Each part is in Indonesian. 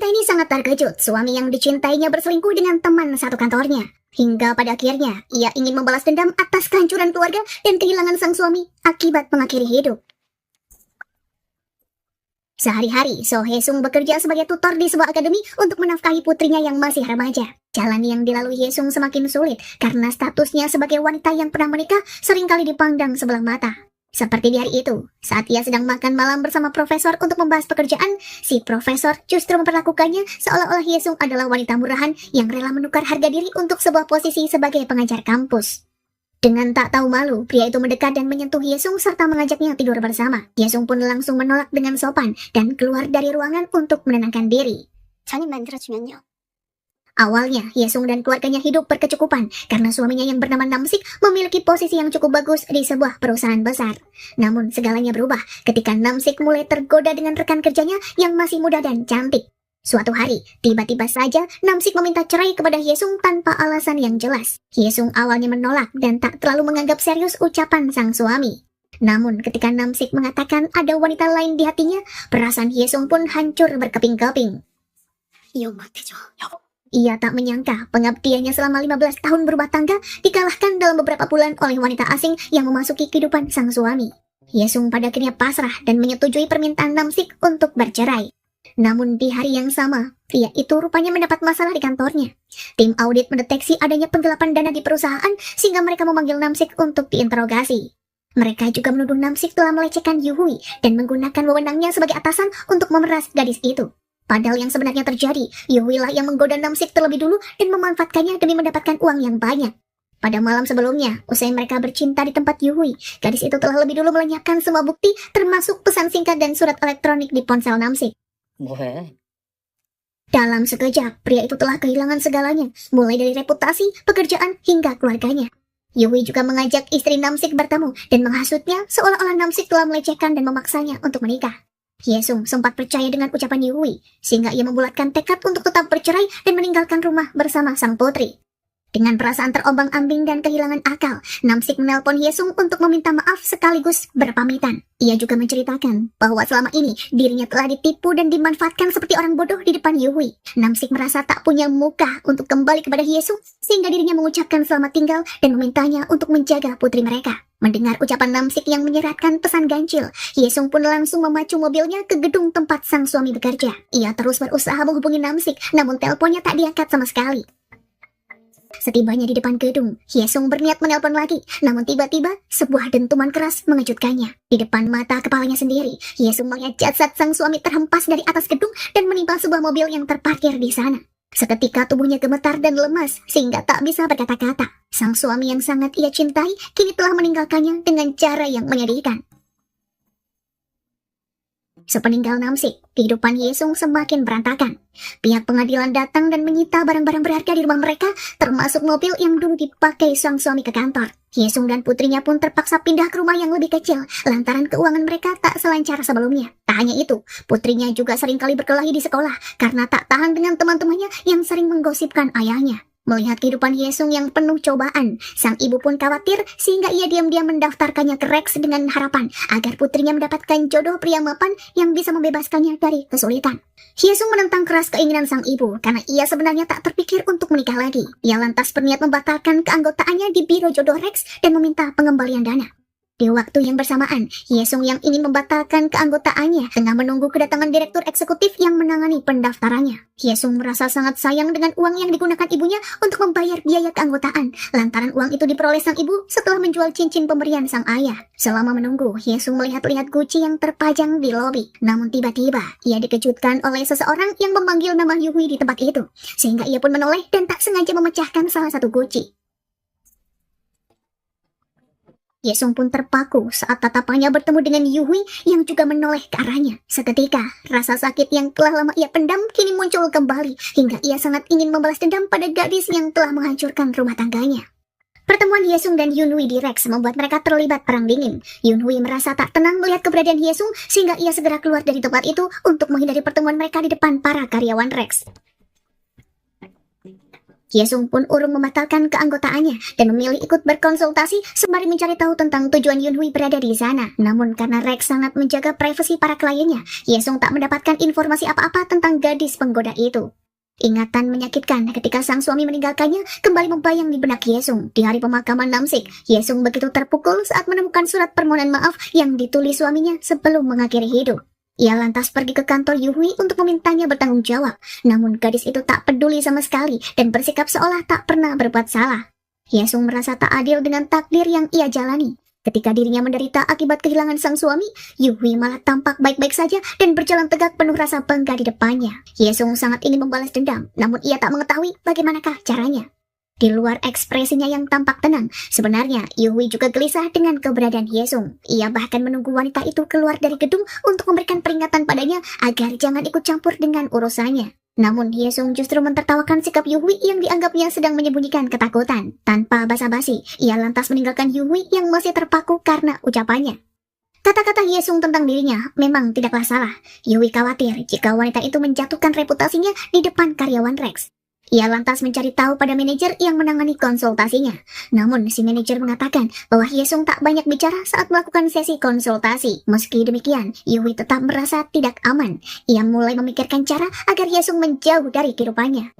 Wanita ini sangat terkejut suami yang dicintainya berselingkuh dengan teman satu kantornya. Hingga pada akhirnya, ia ingin membalas dendam atas kehancuran keluarga dan kehilangan sang suami akibat mengakhiri hidup. Sehari-hari, So Hye-sung bekerja sebagai tutor di sebuah akademi untuk menafkahi putrinya yang masih remaja. Jalan yang dilalui Hye-sung semakin sulit karena statusnya sebagai wanita yang pernah menikah seringkali dipandang sebelah mata. Seperti di hari itu, saat ia sedang makan malam bersama profesor untuk membahas pekerjaan, si profesor justru memperlakukannya seolah-olah Hye-sung adalah wanita murahan yang rela menukar harga diri untuk sebuah posisi sebagai pengajar kampus. Dengan tak tahu malu, pria itu mendekat dan menyentuh Hye-sung serta mengajaknya tidur bersama. Hye-sung pun langsung menolak dengan sopan dan keluar dari ruangan untuk menenangkan diri. 저님 만들어주면요. Awalnya, Hye-sung dan keluarganya hidup berkecukupan karena suaminya yang bernama Nam-sik memiliki posisi yang cukup bagus di sebuah perusahaan besar. Namun segalanya berubah ketika Nam-sik mulai tergoda dengan rekan kerjanya yang masih muda dan cantik. Suatu hari, tiba-tiba saja Nam-sik meminta cerai kepada Hye-sung tanpa alasan yang jelas. Hye-sung awalnya menolak dan tak terlalu menganggap serius ucapan sang suami. Namun ketika Nam-sik mengatakan ada wanita lain di hatinya, perasaan Hye-sung pun hancur berkeping-keping. 이혼 못해줘, 여보. Ia tak menyangka pengabdiannya selama 15 tahun berumah tangga dikalahkan dalam beberapa bulan oleh wanita asing yang memasuki kehidupan sang suami. Hye-sung pada akhirnya pasrah dan menyetujui permintaan Nam-sik untuk bercerai. Namun di hari yang sama, pria itu rupanya mendapat masalah di kantornya. Tim audit mendeteksi adanya penggelapan dana di perusahaan sehingga mereka memanggil Nam-sik untuk diinterogasi. Mereka juga menuduh Nam-sik telah melecehkan Yu-hui dan menggunakan wewenangnya sebagai atasan untuk memeras gadis itu. Padahal yang sebenarnya terjadi, Yu-hui lah yang menggoda Nam-sik terlebih dulu dan memanfaatkannya demi mendapatkan uang yang banyak. Pada malam sebelumnya, usai mereka bercinta di tempat Yu-hui, gadis itu telah lebih dulu melenyapkan semua bukti termasuk pesan singkat dan surat elektronik di ponsel Nam-sik. 뭐해? Dalam sekejap, pria itu telah kehilangan segalanya, mulai dari reputasi, pekerjaan, hingga keluarganya. Yu-hui juga mengajak istri Nam-sik bertemu dan menghasutnya seolah-olah Nam-sik telah melecehkan dan memaksanya untuk menikah. Hye-sung sempat percaya dengan ucapan Yu-hui, sehingga ia membulatkan tekad untuk tetap bercerai dan meninggalkan rumah bersama sang putri. Dengan perasaan terombang-ambing dan kehilangan akal, Nam-sik menelpon Hye-sung untuk meminta maaf sekaligus berpamitan. Ia juga menceritakan bahwa selama ini dirinya telah ditipu dan dimanfaatkan seperti orang bodoh di depan Yu-hui. Nam-sik merasa tak punya muka untuk kembali kepada Hye-sung, sehingga dirinya mengucapkan selamat tinggal dan memintanya untuk menjaga putri mereka. Mendengar ucapan Nam-sik yang menyeratkan pesan ganjil, Hye-sung pun langsung memacu mobilnya ke gedung tempat sang suami bekerja. Ia terus berusaha menghubungi Nam-sik, namun teleponnya tak diangkat sama sekali. Setibanya di depan gedung, Hye-sung berniat menelpon lagi, namun tiba-tiba sebuah dentuman keras mengejutkannya. Di depan mata kepalanya sendiri, Hye-sung melihat jasad sang suami terhempas dari atas gedung dan menimpa sebuah mobil yang terparkir di sana. Seketika tubuhnya gemetar dan lemas sehingga tak bisa berkata-kata. Sang suami yang sangat ia cintai kini telah meninggalkannya dengan cara yang menyedihkan. Sepeninggal Nam-sik, kehidupan Hye-sung semakin berantakan. Pihak pengadilan datang dan menyita barang-barang berharga di rumah mereka, termasuk mobil yang dulu dipakai sang suami ke kantor. Hye-sung dan putrinya pun terpaksa pindah ke rumah yang lebih kecil, lantaran keuangan mereka tak selancar sebelumnya. Tak hanya itu, putrinya juga seringkali berkelahi di sekolah, karena tak tahan dengan teman-temannya yang sering menggosipkan ayahnya. Melihat kehidupan Hye-sung yang penuh cobaan, sang ibu pun khawatir sehingga ia diam-diam mendaftarkannya ke Rex dengan harapan agar putrinya mendapatkan jodoh pria mapan yang bisa membebaskannya dari kesulitan. Hye-sung menentang keras keinginan sang ibu karena ia sebenarnya tak terpikir untuk menikah lagi. Ia lantas berniat membatalkan keanggotaannya di Biro Jodoh Rex dan meminta pengembalian dana. Di waktu yang bersamaan, Hye-sung yang ingin membatalkan keanggotaannya tengah menunggu kedatangan direktur eksekutif yang menangani pendaftarannya. Hye-sung merasa sangat sayang dengan uang yang digunakan ibunya untuk membayar biaya keanggotaan, lantaran uang itu diperoleh sang ibu setelah menjual cincin pemberian sang ayah. Selama menunggu, Hye-sung melihat-lihat guci yang terpajang di lobi. Namun tiba-tiba, ia dikejutkan oleh seseorang yang memanggil nama Yu-hui di tempat itu, sehingga ia pun menoleh dan tak sengaja memecahkan salah satu guci. Hye-sung pun terpaku saat tatapannya bertemu dengan Yu-hui yang juga menoleh ke arahnya. Seketika, rasa sakit yang telah lama ia pendam kini muncul kembali hingga ia sangat ingin membalas dendam pada gadis yang telah menghancurkan rumah tangganya. Pertemuan Hye-sung dan Yun-hui di Rex membuat mereka terlibat perang dingin. Yun-hui merasa tak tenang melihat keberadaan Hye-sung sehingga ia segera keluar dari tempat itu untuk menghindari pertemuan mereka di depan para karyawan Rex. Hyesung pun urung membatalkan keanggotaannya dan memilih ikut berkonsultasi sembari mencari tahu tentang tujuan Yunhui berada di sana. Namun karena Rex sangat menjaga privasi para kliennya, Hyesung tak mendapatkan informasi apa-apa tentang gadis penggoda itu. Ingatan menyakitkan ketika sang suami meninggalkannya kembali membayang di benak Hyesung. Di hari pemakaman Namsik, Hyesung begitu terpukul saat menemukan surat permohonan maaf yang ditulis suaminya sebelum mengakhiri hidup. Ia lantas pergi ke kantor Yunhui untuk memintanya bertanggung jawab. Namun gadis itu tak peduli sama sekali dan bersikap seolah tak pernah berbuat salah. Hyesung merasa tak adil dengan takdir yang ia jalani. Ketika dirinya menderita akibat kehilangan sang suami, Yunhui malah tampak baik-baik saja dan berjalan tegak penuh rasa bangga di depannya. Hyesung sangat ingin membalas dendam, namun ia tak mengetahui bagaimanakah caranya. Di luar ekspresinya yang tampak tenang, sebenarnya Yunhui juga gelisah dengan keberadaan Hyesung. Ia bahkan menunggu wanita itu keluar dari gedung untuk memberikan peringatan padanya agar jangan ikut campur dengan urusannya. Namun Hyesung justru mentertawakan sikap Yunhui yang dianggapnya sedang menyembunyikan ketakutan. Tanpa basa-basi, ia lantas meninggalkan Yunhui yang masih terpaku karena ucapannya. Kata-kata Hyesung tentang dirinya memang tidaklah salah. Yunhui khawatir jika wanita itu menjatuhkan reputasinya di depan karyawan Rex. Ia lantas mencari tahu pada manajer yang menangani konsultasinya. Namun si manajer mengatakan bahwa Hyesung tak banyak bicara saat melakukan sesi konsultasi. Meski demikian, Yunhui tetap merasa tidak aman. Ia mulai memikirkan cara agar Hyesung menjauh dari kehidupannya.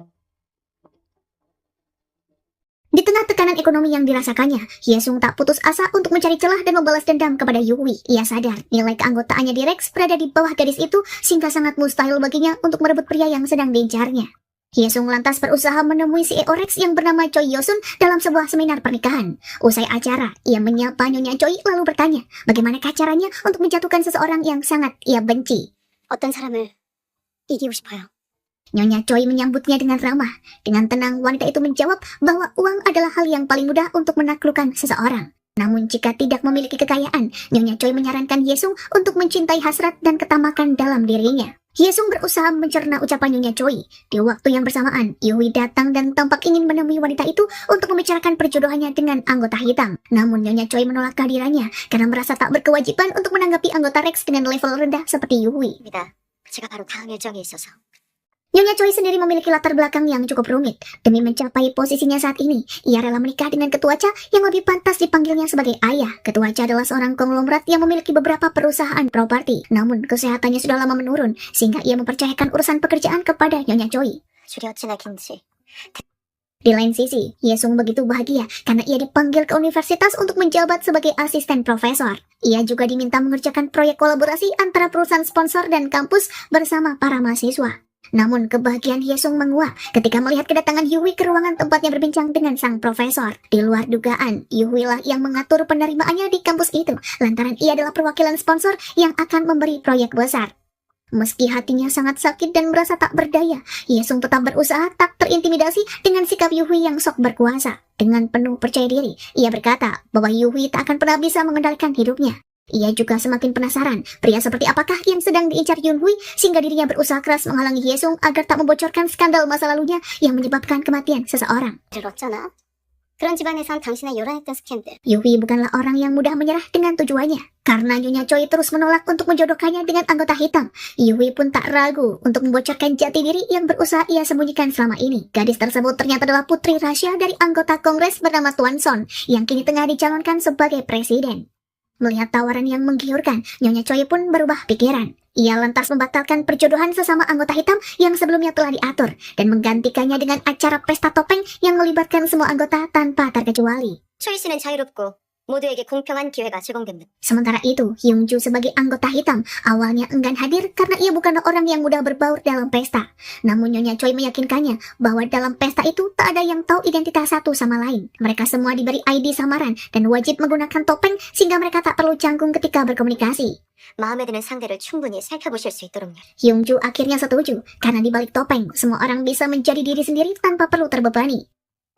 Di tengah tekanan ekonomi yang dirasakannya, Hyesung tak putus asa untuk mencari celah dan membalas dendam kepada Yunhui. Ia sadar nilai keanggotaannya di Rex berada di bawah gadis itu sehingga sangat mustahil baginya untuk merebut pria yang sedang diincarnya. Hyesung lantas berusaha menemui CEO Rex yang bernama Choi Yosun dalam sebuah seminar pernikahan. Usai acara, ia menyapa Nyonya Choi lalu bertanya, bagaimanakah caranya untuk menjatuhkan seseorang yang sangat ia benci. 어떤 사람을 이기고 싶어요. Nyonya Choi menyambutnya dengan ramah. Dengan tenang, wanita itu menjawab bahwa uang adalah hal yang paling mudah untuk menaklukkan seseorang. Namun jika tidak memiliki kekayaan, Nyonya Choi menyarankan Hyesung untuk mencintai hasrat dan ketamakan dalam dirinya. Hyesung berusaha mencerna ucapan Nyonya Choi. Di waktu yang bersamaan, Yunhui datang dan tampak ingin menemui wanita itu untuk membicarakan perjodohannya dengan anggota hitam. Namun Nyonya Choi menolak kehadirannya karena merasa tak berkewajiban untuk menanggapi anggota Rex dengan level rendah seperti Yunhui. 제가 바로 다음 일정에 있어서. Nyonya Choi sendiri memiliki latar belakang yang cukup rumit. Demi mencapai posisinya saat ini, ia rela menikah dengan Ketua Cha yang lebih pantas dipanggilnya sebagai ayah. Ketua Cha adalah seorang konglomerat yang memiliki beberapa perusahaan properti. Namun kesehatannya sudah lama menurun, sehingga ia mempercayakan urusan pekerjaan kepada Nyonya Choi. 줄이 어찌나 긴지. Di lain sisi, Hyesung begitu bahagia karena ia dipanggil ke universitas untuk menjabat sebagai asisten profesor. Ia juga diminta mengerjakan proyek kolaborasi antara perusahaan sponsor dan kampus bersama para mahasiswa. Namun kebahagiaan Hyesung menguap ketika melihat kedatangan Yunhui ke ruangan tempatnya berbincang dengan sang profesor. Di luar dugaan, Yunhui lah yang mengatur penerimaannya di kampus itu, lantaran ia adalah perwakilan sponsor yang akan memberi proyek besar. Meski hatinya sangat sakit dan merasa tak berdaya, Hyesung tetap berusaha tak terintimidasi dengan sikap Yunhui yang sok berkuasa. Dengan penuh percaya diri, ia berkata bahwa Yunhui tak akan pernah bisa mengendalikan hidupnya. Ia juga semakin penasaran, pria seperti apakah yang sedang diincar Yunhui sehingga dirinya berusaha keras menghalangi Hyesung agar tak membocorkan skandal masa lalunya yang menyebabkan kematian seseorang. 어쩌나? 그런 집안에선 당신의 요란했던 스캔들. Yunhui bukanlah orang yang mudah menyerah dengan tujuannya. Karena Nyonya Choi terus menolak untuk menjodohkannya dengan anggota hitam, Yunhui pun tak ragu untuk membocorkan jati diri yang berusaha ia sembunyikan selama ini. Gadis tersebut ternyata adalah putri rahasia dari anggota Kongres bernama Tuan Son, yang kini tengah dicalonkan sebagai presiden. Melihat tawaran yang menggiurkan, Nyonya Choi pun berubah pikiran. Ia lantas membatalkan perjodohan sesama anggota hitam yang sebelumnya telah diatur dan menggantikannya dengan acara pesta topeng yang melibatkan semua anggota tanpa terkecuali. 초이 씨는 자유롭고 모두에게 공평한 기회가 제공됩니다. Sementara itu, Hyungju sebagai anggota hitam awalnya enggan hadir karena ia bukanlah orang yang mudah berbaur dalam pesta. Namun Nyonya Choi meyakinkannya bahwa dalam pesta itu tak ada yang tahu identitas satu sama lain. Mereka semua diberi ID samaran dan wajib menggunakan topeng sehingga mereka tak perlu canggung ketika berkomunikasi. 마음에 드는 상대를 충분히 살펴보실 수 있도록요. Hyungju akhirnya setuju karena di balik topeng semua orang bisa menjadi diri sendiri tanpa perlu terbebani.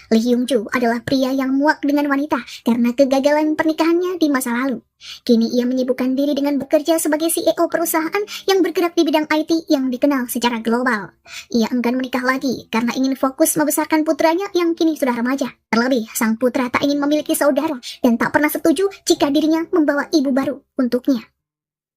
Lee Hyung-ju adalah pria yang muak dengan wanita karena kegagalan pernikahannya di masa lalu. Kini ia menyibukkan diri dengan bekerja sebagai CEO perusahaan yang bergerak di bidang IT yang dikenal secara global. Ia enggan menikah lagi karena ingin fokus membesarkan putranya yang kini sudah remaja. Terlebih, sang putra tak ingin memiliki saudara dan tak pernah setuju jika dirinya membawa ibu baru untuknya.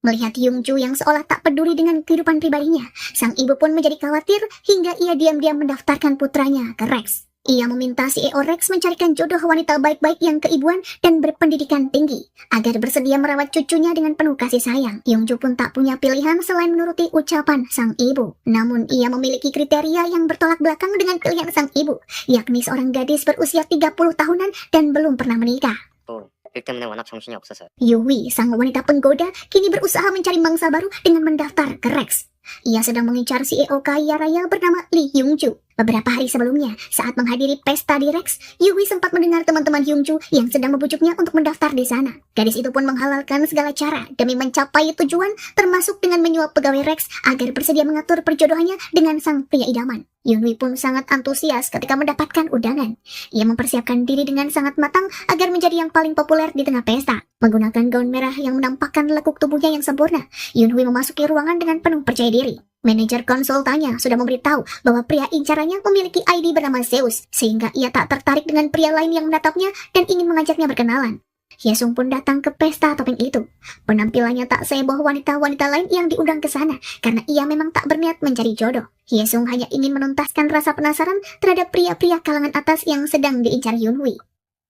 Melihat Hyung-ju yang seolah tak peduli dengan kehidupan pribadinya, sang ibu pun menjadi khawatir hingga ia diam-diam mendaftarkan putranya ke Rex. Ia meminta CEO Rex mencarikan jodoh wanita baik-baik yang keibuan dan berpendidikan tinggi, agar bersedia merawat cucunya dengan penuh kasih sayang. Yongju pun tak punya pilihan selain menuruti ucapan sang ibu. Namun ia memiliki kriteria yang bertolak belakang dengan pilihan sang ibu, yakni seorang gadis berusia 30 tahunan dan belum pernah menikah. 또 일 때문에 워낙 정신이 없어서요. Yui, sang wanita penggoda, kini berusaha mencari mangsa baru dengan mendaftar ke Rex. Ia sedang mengincar CEO kaya raya bernama Lee Hyung-ju. Beberapa hari sebelumnya, saat menghadiri pesta di Rex, Yui sempat mendengar teman-teman Hyung-ju yang sedang membujuknya untuk mendaftar di sana. Gadis itu pun menghalalkan segala cara demi mencapai tujuan, termasuk dengan menyuap pegawai Rex agar bersedia mengatur perjodohannya dengan sang pria idaman. Yui pun sangat antusias ketika mendapatkan undangan. Ia mempersiapkan diri dengan sangat matang agar menjadi yang paling populer di tengah pesta. Menggunakan gaun merah yang menampakkan lekuk tubuhnya yang sempurna, Yunhui memasuki ruangan dengan penuh percaya diri. Manajer konsultannya sudah memberitahu bahwa pria incarannya memiliki ID bernama Zeus, sehingga ia tak tertarik dengan pria lain yang menatapnya dan ingin mengajaknya berkenalan. Hyesung pun datang ke pesta topeng itu. Penampilannya tak seheboh wanita-wanita lain yang diundang ke sana, karena ia memang tak berniat mencari jodoh. Hyesung hanya ingin menuntaskan rasa penasaran terhadap pria-pria kalangan atas yang sedang diincar Yunhui.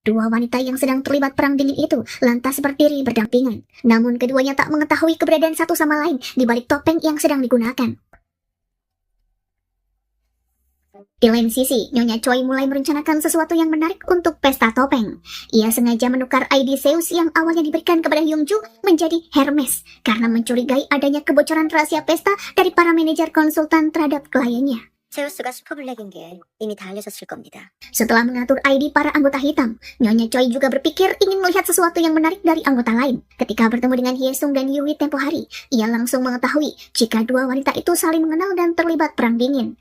Dua wanita yang sedang terlibat perang dingin itu lantas berdiri berdampingan. Namun keduanya tak mengetahui keberadaan satu sama lain di balik topeng yang sedang digunakan. Di lain sisi, Nyonya Choi mulai merencanakan sesuatu yang menarik untuk pesta topeng. Ia sengaja menukar ID Zeus yang awalnya diberikan kepada Hyungju menjadi Hermes karena mencurigai adanya kebocoran rahasia pesta dari para manajer konsultan terhadap kliennya. 제우스가 슈퍼블랙인 게 이미 다 알려졌을 겁니다. Setelah mengatur ID para anggota hitam, Nyonya Choi juga berpikir ingin melihat sesuatu yang menarik dari anggota lain. Ketika bertemu dengan Hyesung dan Yui tempo hari, ia langsung mengetahui jika dua wanita itu saling mengenal dan terlibat perang dingin.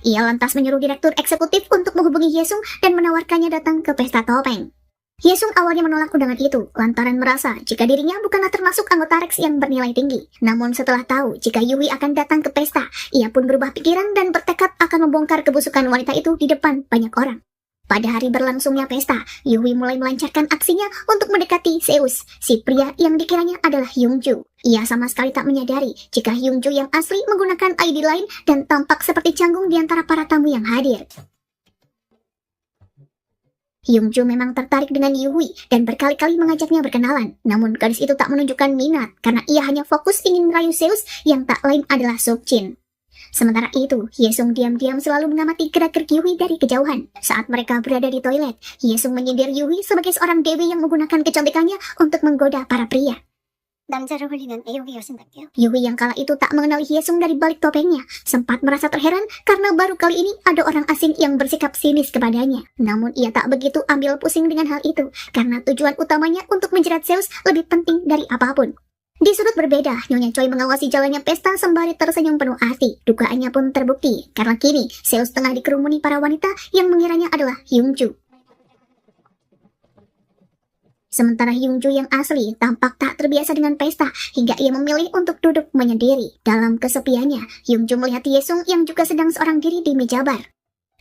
Ia lantas menyuruh direktur eksekutif untuk menghubungi Hyesung dan menawarkannya datang ke pesta topeng. Hyesung awalnya menolak undangan itu lantaran merasa jika dirinya bukanlah termasuk anggota Rex yang bernilai tinggi. Namun setelah tahu jika Yui akan datang ke pesta, ia pun berubah pikiran dan bertekad akan membongkar kebusukan wanita itu di depan banyak orang. Pada hari berlangsungnya pesta, Yui mulai melancarkan aksinya untuk mendekati Zeus, si pria yang dikiranya adalah Hyungju. Ia sama sekali tak menyadari jika Hyungju yang asli menggunakan ID lain dan tampak seperti canggung di antara para tamu yang hadir. Hyungju memang tertarik dengan Yui dan berkali-kali mengajaknya berkenalan. Namun gadis itu tak menunjukkan minat karena ia hanya fokus ingin merayu Zeus yang tak lain adalah Sukjin. Sementara itu, Hyesung diam-diam selalu mengamati gerak-gerik Yui dari kejauhan. Saat mereka berada di toilet, Hyesung menyindir Yui sebagai seorang dewi yang menggunakan kecantikannya untuk menggoda para pria. 남자를 홀리는 애욕의 여신답게요. Yui yang kala itu tak mengenali Hyesung dari balik topengnya, sempat merasa terheran karena baru kali ini ada orang asing yang bersikap sinis kepadanya. Namun ia tak begitu ambil pusing dengan hal itu, karena tujuan utamanya untuk menjerat Zeus lebih penting dari apapun. Di sudut berbeda, Nyonya Choi mengawasi jalannya pesta sembari tersenyum penuh arti. Dugaannya pun terbukti, karena kini Zeus tengah dikerumuni para wanita yang mengiranya adalah Hyungju. Sementara Hyungju yang asli tampak tak terbiasa dengan pesta hingga ia memilih untuk duduk menyendiri. Dalam kesepiannya, Hyungju melihat Hyesung yang juga sedang seorang diri di meja bar.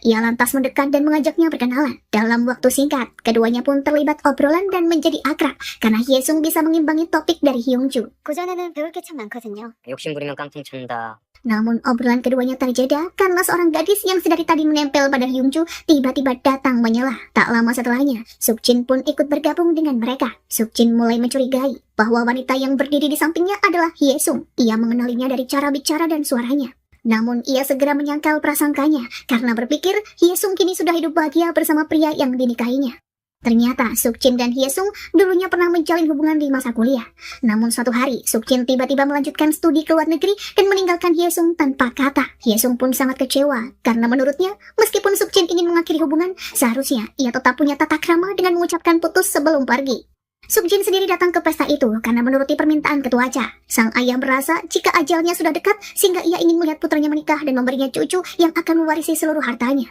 Ia lantas mendekat dan mengajaknya berkenalan. Dalam waktu singkat, keduanya pun terlibat obrolan dan menjadi akrab karena Hyesung bisa mengimbangi topik dari Hyungju. 고전에는 배울 게 참 많거든요. 욕심 부리면 깡통 친다. Namun obrolan keduanya terjeda karena seorang gadis yang sedari tadi menempel pada Hyungju tiba-tiba datang menyelah. Tak lama setelahnya, Sukjin pun ikut bergabung dengan mereka. Sukjin mulai mencurigai bahwa wanita yang berdiri di sampingnya adalah Hyesung. Ia mengenalinya dari cara bicara dan suaranya. Namun ia segera menyangkal prasangkanya karena berpikir Hyesung kini sudah hidup bahagia bersama pria yang dinikahinya. Ternyata Sukjin dan Hyesung dulunya pernah menjalin hubungan di masa kuliah. Namun suatu hari, Sukjin tiba-tiba melanjutkan studi ke luar negeri dan meninggalkan Hyesung tanpa kata. Hyesung pun sangat kecewa, karena menurutnya, meskipun Sukjin ingin mengakhiri hubungan, seharusnya ia tetap punya tata krama dengan mengucapkan putus sebelum pergi. Sukjin sendiri datang ke pesta itu karena menuruti permintaan ketua Cha. Sang ayah merasa jika ajalnya sudah dekat, sehingga ia ingin melihat putranya menikah dan memberinya cucu yang akan mewarisi seluruh hartanya.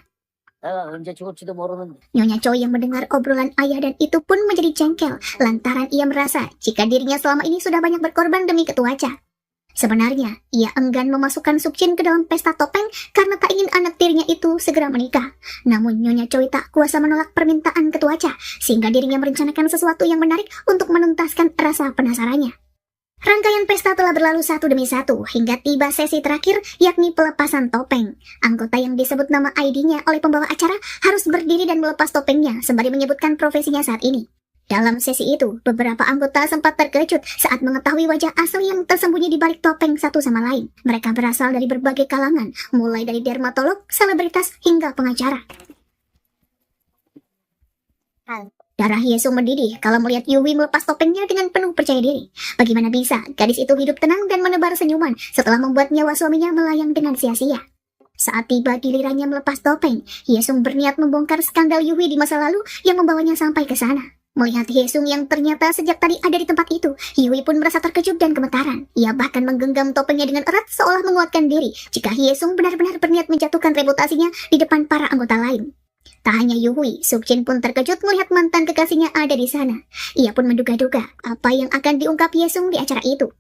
언제 죽을지도 모르는. Nyonya Choi yang mendengar obrolan ayah dan itu pun menjadi jengkel lantaran ia merasa jika dirinya selama ini sudah banyak berkorban demi ketua Cha. Sebenarnya, ia enggan memasukkan Sukjin ke dalam pesta topeng karena tak ingin anak tirinya itu segera menikah. Namun Nyonya Choi tak kuasa menolak permintaan ketua Cha, sehingga dirinya merencanakan sesuatu yang menarik untuk menuntaskan rasa penasarannya. Rangkaian pesta telah berlalu satu demi satu hingga tiba sesi terakhir, yakni pelepasan topeng. Anggota yang disebut nama ID-nya oleh pembawa acara harus berdiri dan melepas topengnya sembari menyebutkan profesinya saat ini. Dalam sesi itu, beberapa anggota sempat terkejut saat mengetahui wajah asli yang tersembunyi di balik topeng satu sama lain. Mereka berasal dari berbagai kalangan, mulai dari dermatolog, selebritas, hingga pengacara. Darah Yesung mendidih kalau melihat Yui melepas topengnya dengan penuh percaya diri. Bagaimana bisa gadis itu hidup tenang dan menebar senyuman setelah membuat nyawa suaminya melayang dengan sia-sia. Saat tiba gilirannya melepas topeng, Yesung berniat membongkar skandal Yui di masa lalu yang membawanya sampai ke sana. Melihat Yesung yang ternyata sejak tadi ada di tempat itu, Yui pun merasa terkejut dan gemetaran. Ia bahkan menggenggam topengnya dengan erat seolah menguatkan diri jika Yesung benar-benar berniat menjatuhkan reputasinya di depan para anggota lain. Tak hanya Yui, Sukjin pun terkejut melihat mantan kekasihnya ada di sana. Ia pun menduga-duga apa yang akan diungkap Yesung di acara itu.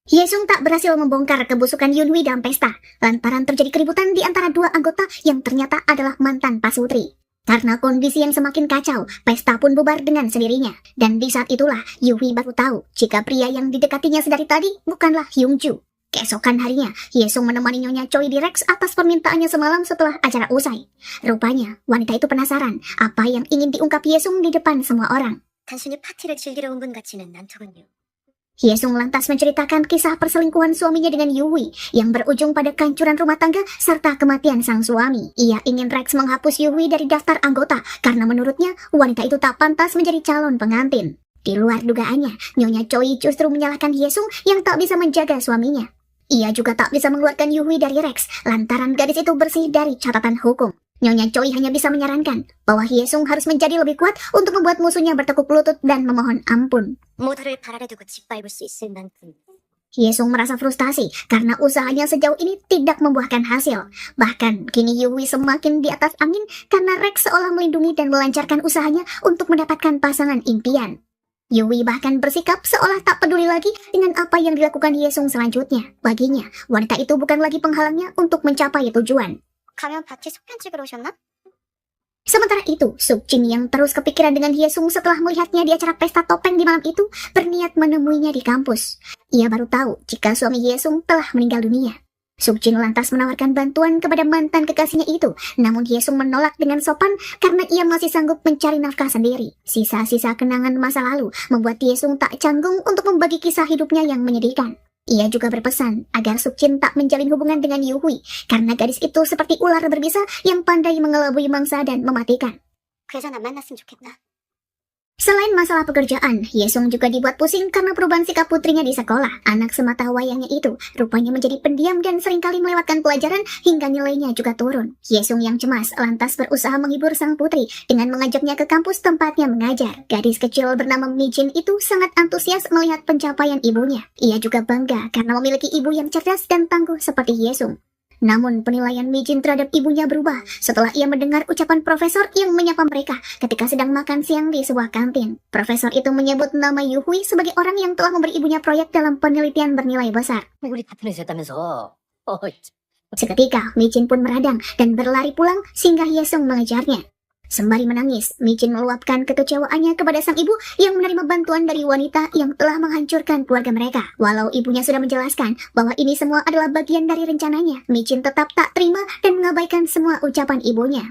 Yesung tak berhasil membongkar kebusukan Yunwi dalam pesta, lantaran terjadi keributan di antara dua anggota yang ternyata adalah mantan pasutri. Karena kondisi yang semakin kacau, pesta pun bubar dengan sendirinya. Dan di saat itulah, Yui baru tahu jika pria yang didekatinya sedari tadi bukanlah Hyungju. Keesokan harinya, Yesung menemani Nyonya Choi di Rex atas permintaannya semalam setelah acara usai. Rupanya, wanita itu penasaran apa yang ingin diungkap Yesung di depan semua orang. 단순히 파티를 즐기러 온 분 같지는 않더군요. Yesung lantas menceritakan kisah perselingkuhan suaminya dengan Yui yang berujung pada kehancuran rumah tangga serta kematian sang suami. Ia ingin Rex menghapus Yui dari daftar anggota karena menurutnya wanita itu tak pantas menjadi calon pengantin. Di luar dugaannya, Nyonya Choi justru menyalahkan Yesung yang tak bisa menjaga suaminya. Ia juga tak bisa mengeluarkan Yui dari Rex lantaran gadis itu bersih dari catatan hukum. Nyonya Choi hanya bisa menyarankan bahwa Yesung harus menjadi lebih kuat untuk membuat musuhnya bertekuk lutut dan memohon ampun. 모두를 발 아래 두고 짓밟을 수 있을 만큼. Yesung merasa frustasi karena usahanya sejauh ini tidak membuahkan hasil. Bahkan kini Yui semakin di atas angin karena Rex seolah melindungi dan melancarkan usahanya untuk mendapatkan pasangan impian. Yui bahkan bersikap seolah tak peduli lagi dengan apa yang dilakukan Yesung selanjutnya. Baginya, wanita itu bukan lagi penghalangnya untuk mencapai tujuan. 가면 파티 속편 찍으러 오셨나? Sementara itu, Sukjin yang terus kepikiran dengan Yesung setelah melihatnya di acara pesta topeng di malam itu, berniat menemuinya di kampus. Ia baru tahu jika suami Yesung telah meninggal dunia. Sukjin lantas menawarkan bantuan kepada mantan kekasihnya itu, namun Yesung menolak dengan sopan karena ia masih sanggup mencari nafkah sendiri. Sisa-sisa kenangan masa lalu membuat Yesung tak canggung untuk membagi kisah hidupnya yang menyedihkan. Ia juga berpesan agar Sukjin tak menjalin hubungan dengan Yuhui, karena gadis itu seperti ular berbisa yang pandai mengelabui mangsa dan mematikan. 그래서 난 만났으면 좋겠다. Selain masalah pekerjaan, Yesung juga dibuat pusing karena perubahan sikap putrinya di sekolah. Anak semata wayangnya itu rupanya menjadi pendiam dan seringkali melewatkan pelajaran hingga nilainya juga turun. Yesung yang cemas lantas berusaha menghibur sang putri dengan mengajaknya ke kampus tempatnya mengajar. Gadis kecil bernama Mijin itu sangat antusias melihat pencapaian ibunya. Ia juga bangga karena memiliki ibu yang cerdas dan tangguh seperti Yesung. Namun penilaian Mijin terhadap ibunya berubah setelah ia mendengar ucapan profesor yang menyapa mereka ketika sedang makan siang di sebuah kantin. Profesor itu menyebut nama Yuhui sebagai orang yang telah memberi ibunya proyek dalam penelitian bernilai besar. 우리 파트너에서 했다면서. Seketika, Mijin pun meradang dan berlari pulang sehingga Yesung mengejarnya. Sembari menangis, Mijin meluapkan kekecewaannya kepada sang ibu yang menerima bantuan dari wanita yang telah menghancurkan keluarga mereka. Walau ibunya sudah menjelaskan bahwa ini semua adalah bagian dari rencananya, Mijin tetap tak terima dan mengabaikan semua ucapan ibunya.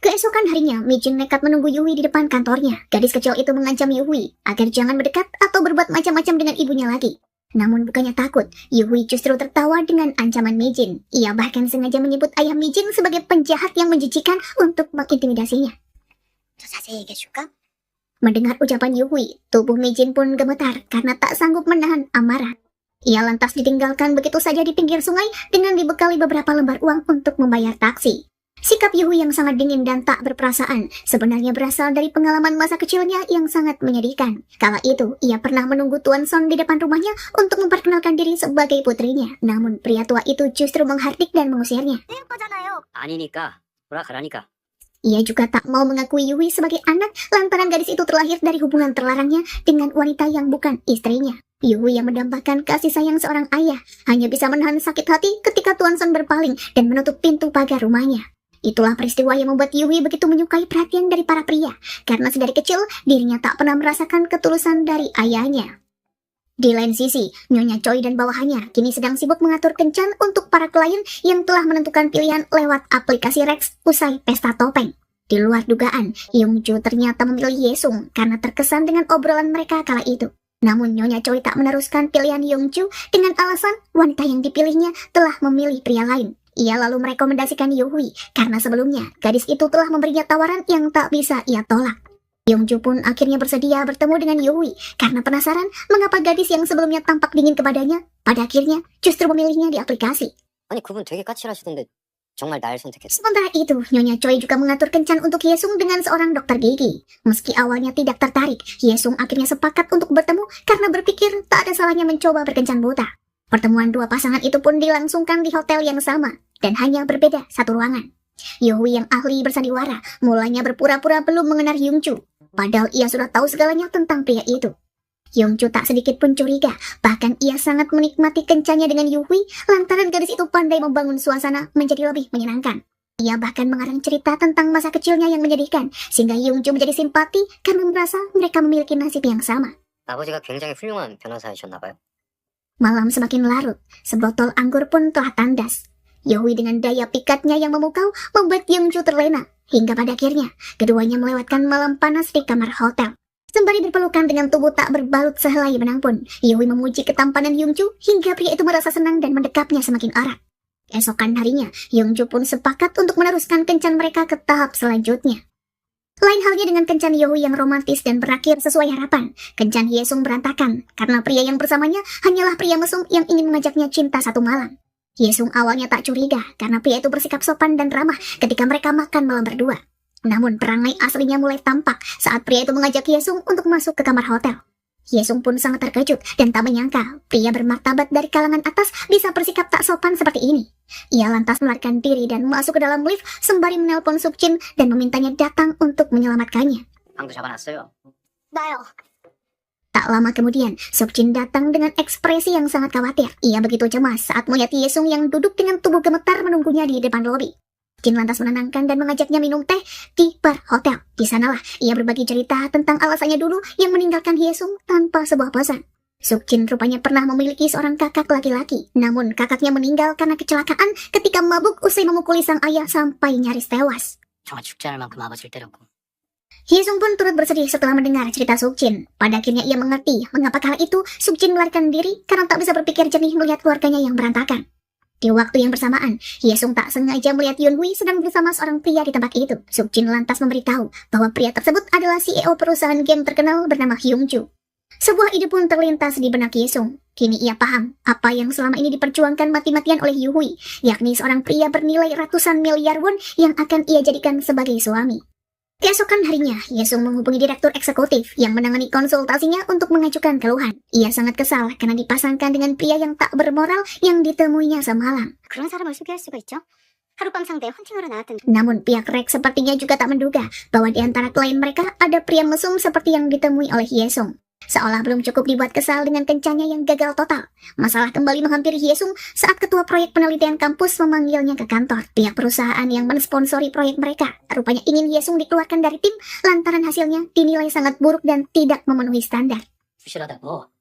Keesokan harinya, Mijin nekat menunggu Yui di depan kantornya. Gadis kecil itu mengancam Yui agar jangan mendekat atau berbuat macam-macam dengan ibunya lagi. Namun bukannya takut, Yuhui justru tertawa dengan ancaman Mijin. Ia bahkan sengaja menyebut ayah Mijin sebagai penjahat yang menjijikan untuk mengintimidasinya. 더 자세히 얘기해줄까? Mendengar ucapan Yuhui, tubuh Mijin pun gemetar karena tak sanggup menahan amarah. Ia lantas ditinggalkan begitu saja di pinggir sungai dengan dibekali beberapa lembar uang untuk membayar taksi. Sikap Yuhui yang sangat dingin dan tak berperasaan sebenarnya berasal dari pengalaman masa kecilnya yang sangat menyedihkan. Kala itu, ia pernah menunggu Tuan Son di depan rumahnya untuk memperkenalkan diri sebagai putrinya. Namun, pria tua itu justru menghardik dan mengusirnya. 아니니까. 돌아가라니까. Ia juga tak mau mengakui Yuhui sebagai anak lantaran gadis itu terlahir dari hubungan terlarangnya dengan wanita yang bukan istrinya. Yuhui yang mendambakan kasih sayang seorang ayah hanya bisa menahan sakit hati ketika Tuan Son berpaling dan menutup pintu pagar rumahnya. Itulah peristiwa yang membuat Yuhui begitu menyukai perhatian dari para pria, karena sedari kecil dirinya tak pernah merasakan ketulusan dari ayahnya. Di lain sisi, Nyonya Choi dan bawahannya kini sedang sibuk mengatur kencan untuk para klien yang telah menentukan pilihan lewat aplikasi Rex usai pesta topeng. Di luar dugaan, Yongju ternyata memilih Yesung karena terkesan dengan obrolan mereka kala itu. Namun Nyonya Choi tak meneruskan pilihan Yongju dengan alasan wanita yang dipilihnya telah memilih pria lain. Ia lalu merekomendasikan Yuhui karena sebelumnya gadis itu telah memberinya tawaran yang tak bisa ia tolak. Yongju pun akhirnya bersedia bertemu dengan Yuhui karena penasaran mengapa gadis yang sebelumnya tampak dingin kepadanya pada akhirnya justru memilihnya di aplikasi. 아니 그분 되게 까칠하시던데 정말 날 선택했어. Sementara itu, Nyonya Choi juga mengatur kencan untuk Yesung dengan seorang dokter gigi. Meski awalnya tidak tertarik, Yesung akhirnya sepakat untuk bertemu karena berpikir tak ada salahnya mencoba berkencan buta. Pertemuan dua pasangan itu pun dilangsungkan di hotel yang sama dan hanya berbeda satu ruangan. Yuhui yang ahli bersandiwara mulanya berpura-pura belum mengenal Yongju, padahal ia sudah tahu segalanya tentang pria itu. Yongju tak sedikit pun curiga, bahkan ia sangat menikmati kencannya dengan Yuhui lantaran gadis itu pandai membangun suasana menjadi lebih menyenangkan. Ia bahkan mengarang cerita tentang masa kecilnya yang menyedihkan, sehingga Yongju menjadi simpati karena merasa mereka memiliki nasib yang sama. 아버지가 굉장히 훌륭한 변호사이셨나봐요. Malam semakin larut, sebotol anggur pun telah tandas. Yuhui dengan daya pikatnya yang memukau membuat Yongju terlena, hingga pada akhirnya keduanya melewatkan malam panas di kamar hotel. Sembari berpelukan dengan tubuh tak berbalut sehelai benang pun, Yuhui memuji ketampanan Yongju hingga pria itu merasa senang dan mendekapnya semakin erat. Esokan harinya, Yongju pun sepakat untuk meneruskan kencan mereka ke tahap selanjutnya. Lain halnya dengan kencan Yuhui yang romantis dan berakhir sesuai harapan, kencan Yesung berantakan karena pria yang bersamanya hanyalah pria mesum yang ingin mengajaknya cinta satu malam. Yesung awalnya tak curiga karena pria itu bersikap sopan dan ramah ketika mereka makan malam berdua. Namun perangai aslinya mulai tampak saat pria itu mengajak Yesung untuk masuk ke kamar hotel. Yesung pun sangat terkejut dan tak menyangka pria bermartabat dari kalangan atas bisa bersikap tak sopan seperti ini. Ia lantas melarikan diri dan masuk ke dalam lift sembari menelpon Sukjin dan memintanya datang untuk menyelamatkannya. 방도 잡아놨어요. 나요. Tak lama kemudian, Sukjin datang dengan ekspresi yang sangat khawatir. Ia begitu cemas saat melihat Yesung yang duduk dengan tubuh gemetar menunggunya di depan lobi. Jin lantas menenangkan dan mengajaknya minum teh di bar hotel. Di sanalah ia berbagi cerita tentang alasannya dulu yang meninggalkan Hyesung tanpa sebuah pesan. Sukjin rupanya pernah memiliki seorang kakak laki-laki, namun kakaknya meninggal karena kecelakaan ketika mabuk usai memukuli sang ayah sampai nyaris tewas. 정말 죽지 않을 만큼 아버지를 때렸고. Hyesung pun turut bersedih setelah mendengar cerita Sukjin. Pada akhirnya ia mengerti mengapa kala itu Sukjin melarikan diri karena tak bisa berpikir jernih melihat keluarganya yang berantakan. Di waktu yang bersamaan, Hyesung tak sengaja melihat Yunhui sedang bersama seorang pria di tempat itu. Sukjin lantas memberitahu bahwa pria tersebut adalah CEO perusahaan game terkenal bernama Hyungju. Sebuah ide pun terlintas di benak Hyesung. Kini ia paham apa yang selama ini diperjuangkan mati-matian oleh Yuhui, yakni seorang pria bernilai ratusan miliar won yang akan ia jadikan sebagai suami. Keesokan harinya, Hyesung menghubungi direktur eksekutif yang menangani konsultasinya untuk mengajukan keluhan. Ia sangat kesal karena dipasangkan dengan pria yang tak bermoral yang ditemuinya semalam. 그런 사람을 소개할 수가 있죠? 하룻밤 상대 헌팅하러 나왔던 Namun pihak Rex sepertinya juga tak menduga bahwa di antara klien mereka ada pria mesum seperti yang ditemui oleh Hyesung. Seolah belum cukup dibuat kesal dengan kencannya yang gagal total, masalah kembali menghampiri Hyesung saat ketua proyek penelitian kampus memanggilnya ke kantor. Pihak perusahaan yang mensponsori proyek mereka rupanya ingin Hyesung dikeluarkan dari tim lantaran hasilnya dinilai sangat buruk dan tidak memenuhi standar. 부실하다고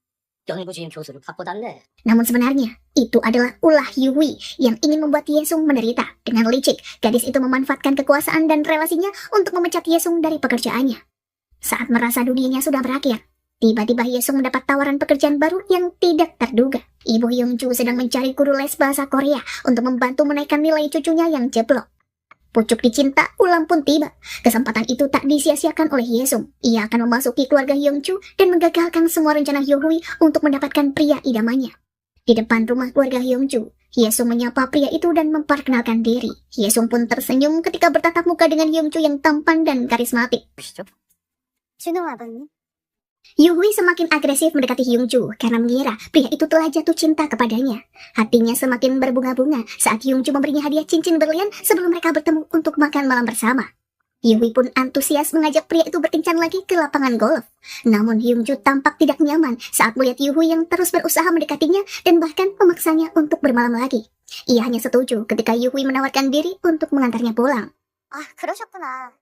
연구주임 교수를 바꿔달래. Namun sebenarnya, itu adalah ulah Yuhui yang ingin membuat Hyesung menderita. Dengan licik, gadis itu memanfaatkan kekuasaan dan relasinya untuk memecat Hyesung dari pekerjaannya. Saat merasa dunianya sudah berakhir, tiba-tiba Hyesung mendapat tawaran pekerjaan baru yang tidak terduga. Ibu Hyungju sedang mencari guru les bahasa Korea untuk membantu menaikkan nilai cucunya yang jeblok. Pucuk dicinta, ulam pun tiba. Kesempatan itu tak disia-siakan oleh Hyesung. Ia akan memasuki keluarga Hyungju dan menggagalkan semua rencana Yuhui untuk mendapatkan pria idamannya. Di depan rumah keluarga Hyungju, Hyesung menyapa pria itu dan memperkenalkan diri. Hyesung pun tersenyum ketika bertatap muka dengan Hyungju yang tampan dan karismatik. 보시죠. 준호 아버님. Yuhui semakin agresif mendekati Hyungju karena mengira pria itu telah jatuh cinta kepadanya. Hatinya semakin berbunga-bunga saat Hyungju memberinya hadiah cincin berlian sebelum mereka bertemu untuk makan malam bersama. Yui pun antusias mengajak pria itu berkencan lagi ke lapangan golf. Namun Hyungju tampak tidak nyaman saat melihat Yui yang terus berusaha mendekatinya dan bahkan memaksanya untuk bermalam lagi. Ia hanya setuju ketika Yui menawarkan diri untuk mengantarnya pulang. 아, 그러셨구나.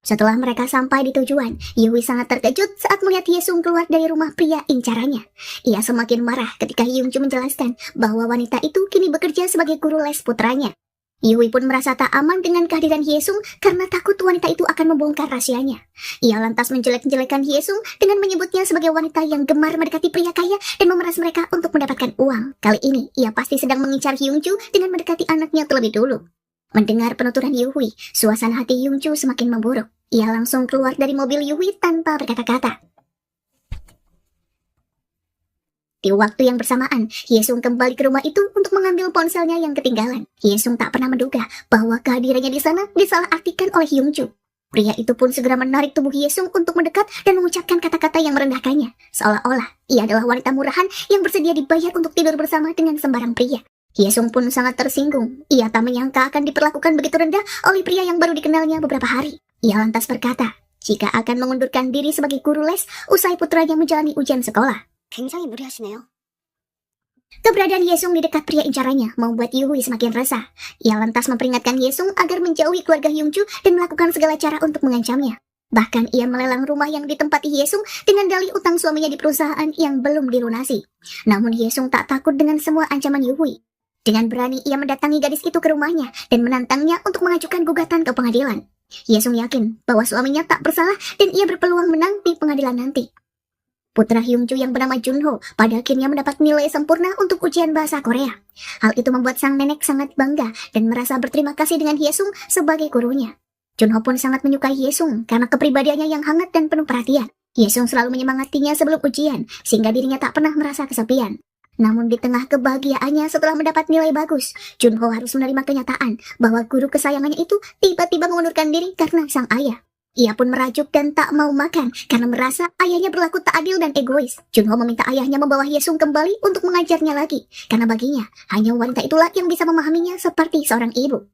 Setelah mereka sampai di tujuan, Yui sangat terkejut saat melihat Hyesung keluar dari rumah pria incarannya. Ia semakin marah ketika Hyungju menjelaskan bahwa wanita itu kini bekerja sebagai guru les putranya. Yui pun merasa tak aman dengan kehadiran Hyesung karena takut wanita itu akan membongkar rahasianya. Ia lantas menjelek-jelekan Hyesung dengan menyebutnya sebagai wanita yang gemar mendekati pria kaya dan memeras mereka untuk mendapatkan uang. Kali ini, ia pasti sedang mengincar Hyungju dengan mendekati anaknya terlebih dulu. Mendengar penuturan Yui, suasana hati Hyungju semakin memburuk. Ia langsung keluar dari mobil Yui tanpa berkata-kata. Di waktu yang bersamaan, Hyesung kembali ke rumah itu untuk mengambil ponselnya yang ketinggalan. Hyesung tak pernah menduga bahwa kehadirannya di sana disalahartikan oleh Hyungju. Pria itu pun segera menarik tubuh Hyesung untuk mendekat dan mengucapkan kata-kata yang merendahkannya. Seolah-olah ia adalah wanita murahan yang bersedia dibayar untuk tidur bersama dengan sembarang pria. Hyesung pun sangat tersinggung. Ia tak menyangka akan diperlakukan begitu rendah oleh pria yang baru dikenalnya beberapa hari. Ia lantas berkata, jika akan mengundurkan diri sebagai guru les usai putranya menjalani ujian sekolah. 굉장히 무리하시네요. Keberadaan Hyesung di dekat pria incarannya membuat Yui semakin resah. Ia lantas memperingatkan Hyesung agar menjauhi keluarga Hyungju dan melakukan segala cara untuk mengancamnya. Bahkan ia melelang rumah yang ditempati Hyesung dengan dalih utang suaminya di perusahaan yang belum dilunasi. Namun Hyesung tak takut dengan semua ancaman Yui. Dengan berani ia mendatangi gadis itu ke rumahnya dan menantangnya untuk mengajukan gugatan ke pengadilan. Hyesung yakin bahwa suaminya tak bersalah dan ia berpeluang menang di pengadilan nanti. Putra Hyungju yang bernama Junho pada akhirnya mendapat nilai sempurna untuk ujian bahasa Korea. Hal itu membuat sang nenek sangat bangga dan merasa berterima kasih dengan Hyesung sebagai gurunya. Junho pun sangat menyukai Hyesung karena kepribadiannya yang hangat dan penuh perhatian. Hyesung selalu menyemangatinya sebelum ujian sehingga dirinya tak pernah merasa kesepian. Namun di tengah kebahagiaannya setelah mendapat nilai bagus, Junho harus menerima kenyataan bahwa guru kesayangannya itu tiba-tiba mengundurkan diri karena sang ayah. Ia pun merajuk dan tak mau makan karena merasa ayahnya berlaku tak adil dan egois. Junho meminta ayahnya membawa Hyesung kembali untuk mengajarnya lagi, karena baginya hanya wanita itulah yang bisa memahaminya seperti seorang ibu.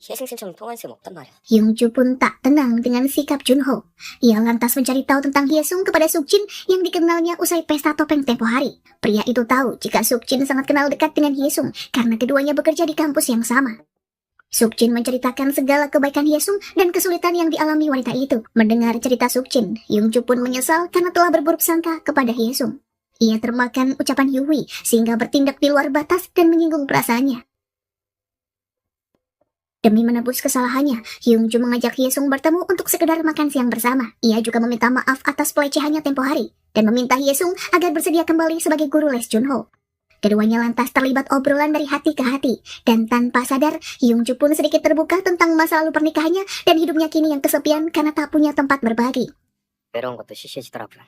Hyesung 실종 통할 수 없단 말이야. Hyungju pun tak tenang dengan sikap Junho. Ia lantas mencari tahu tentang Hyesung kepada Sukjin yang dikenalnya usai pesta topeng tempo hari. Pria itu tahu jika Sukjin sangat kenal dekat dengan Hyesung karena keduanya bekerja di kampus yang sama. Sukjin menceritakan segala kebaikan Hyesung dan kesulitan yang dialami wanita itu. Mendengar cerita Sukjin, Hyungju pun menyesal karena telah berburuk sangka kepada Hyesung. Ia termakan ucapan Yui sehingga bertindak di luar batas dan menyinggung perasaannya. Demi menebus kesalahannya, Hyungju mengajak Hyesung bertemu untuk sekedar makan siang bersama. Ia juga meminta maaf atas pelecehannya tempo hari dan meminta Hyesung agar bersedia kembali sebagai guru les Junho. Keduanya lantas terlibat obrolan dari hati ke hati, dan tanpa sadar, Hyungju pun sedikit terbuka tentang masa lalu pernikahannya dan hidupnya kini yang kesepian karena tak punya tempat berbagi. 외로운 것도 시시해지더라고요.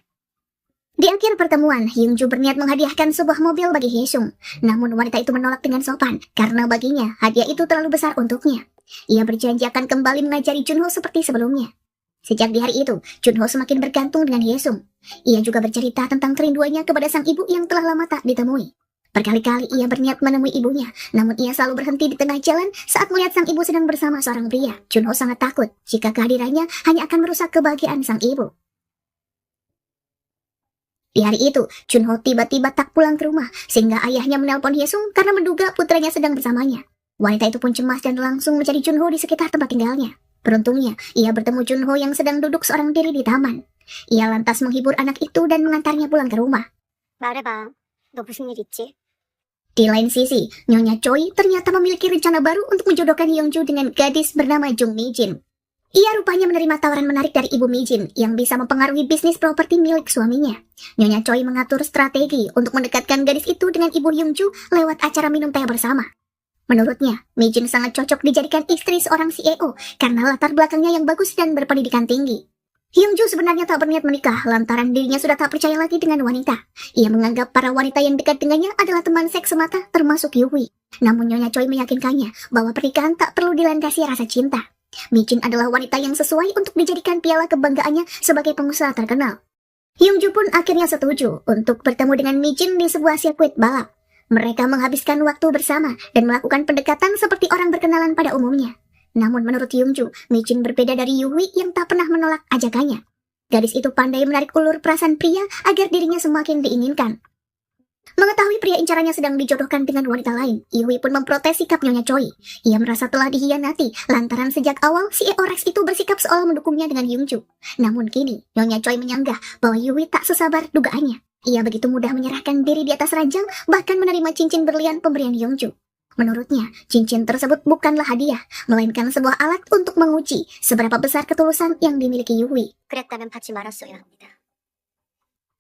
Di akhir pertemuan, Hyungju berniat menghadiahkan sebuah mobil bagi Hyesung. Namun wanita itu menolak dengan sopan, karena baginya hadiah itu terlalu besar untuknya. Ia berjanji akan kembali mengajari Junho seperti sebelumnya. Sejak di hari itu, Junho semakin bergantung dengan Hyesung. Ia juga bercerita tentang kerinduannya kepada sang ibu yang telah lama tak ditemui. Berkali-kali ia berniat menemui ibunya, namun ia selalu berhenti di tengah jalan saat melihat sang ibu sedang bersama seorang pria. Junho sangat takut jika kehadirannya hanya akan merusak kebahagiaan sang ibu. Di hari itu, Junho tiba-tiba tak pulang ke rumah, sehingga ayahnya menelpon Hyesung karena menduga putranya sedang bersamanya. Wanita itu pun cemas dan langsung mencari Junho di sekitar tempat tinggalnya. Beruntungnya, ia bertemu Junho yang sedang duduk seorang diri di taman. Ia lantas menghibur anak itu dan mengantarnya pulang ke rumah. 말해봐. 너 무슨 일 있지? Di lain sisi, Nyonya Choi ternyata memiliki rencana baru untuk menjodohkan Hyungju dengan gadis bernama Jung Mi-jin. Ia rupanya menerima tawaran menarik dari Ibu Mi-jin yang bisa mempengaruhi bisnis properti milik suaminya. Nyonya Choi mengatur strategi untuk mendekatkan gadis itu dengan Ibu Hyungju lewat acara minum teh bersama. Menurutnya, Mi-jin sangat cocok dijadikan istri seorang CEO karena latar belakangnya yang bagus dan berpendidikan tinggi. Hyungju sebenarnya tak berniat menikah lantaran dirinya sudah tak percaya lagi dengan wanita. Ia menganggap para wanita yang dekat dengannya adalah teman seks semata termasuk Yui. Namun Nyonya Choi meyakinkannya bahwa pernikahan tak perlu dilandasi rasa cinta. Mi-jin adalah wanita yang sesuai untuk dijadikan piala kebanggaannya sebagai pengusaha terkenal. Hyungju pun akhirnya setuju untuk bertemu dengan Mi-jin di sebuah sirkuit balap. Mereka menghabiskan waktu bersama dan melakukan pendekatan seperti orang berkenalan pada umumnya. Namun menurut Hyungju, Michin berbeda dari Yuhui yang tak pernah menolak ajakannya. Gadis itu pandai menarik ulur perasaan pria agar dirinya semakin diinginkan. Mengetahui pria incarannya sedang dijodohkan dengan wanita lain, Yuhui pun memprotes sikap Nyonya Choi. Ia merasa telah dihianati lantaran sejak awal CEO Rex itu bersikap seolah mendukungnya dengan Hyungju. Namun kini, Nyonya Choi menyanggah bahwa Yuhui tak sesabar dugaannya. Ia begitu mudah menyerahkan diri di atas ranjang, bahkan menerima cincin berlian pemberian Hyungju. Menurutnya, cincin tersebut bukanlah hadiah, melainkan sebuah alat untuk menguji seberapa besar ketulusan yang dimiliki Yuhui. 그랬다면 받지 말았어야 합니다.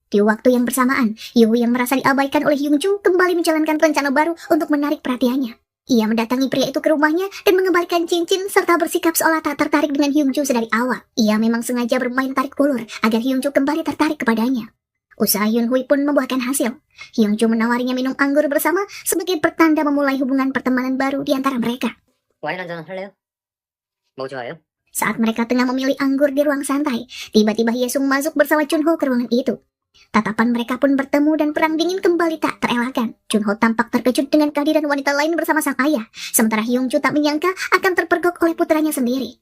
Di waktu yang bersamaan, Yuhui yang merasa diabaikan oleh Hyungju kembali menjalankan rencana baru untuk menarik perhatiannya. Ia mendatangi pria itu ke rumahnya dan mengembalikan cincin serta bersikap seolah tak tertarik dengan Hyungju sedari awal. Ia memang sengaja bermain tarik ulur agar Hyungju kembali tertarik kepadanya. Usaha Yunhui pun membuahkan hasil. Hyungju menawarinya minum anggur bersama sebagai pertanda memulai hubungan pertemanan baru di antara mereka. 와인 한잔 할래요? 뭐 좋아요? Saat mereka tengah memilih anggur di ruang santai, tiba-tiba Hyesung masuk bersama Chunho ke ruangan itu. Tatapan mereka pun bertemu dan perang dingin kembali tak terelakkan. Chunho tampak terkejut dengan kehadiran wanita lain bersama sang ayah, sementara Hyungju tak menyangka akan terpergok oleh putranya sendiri.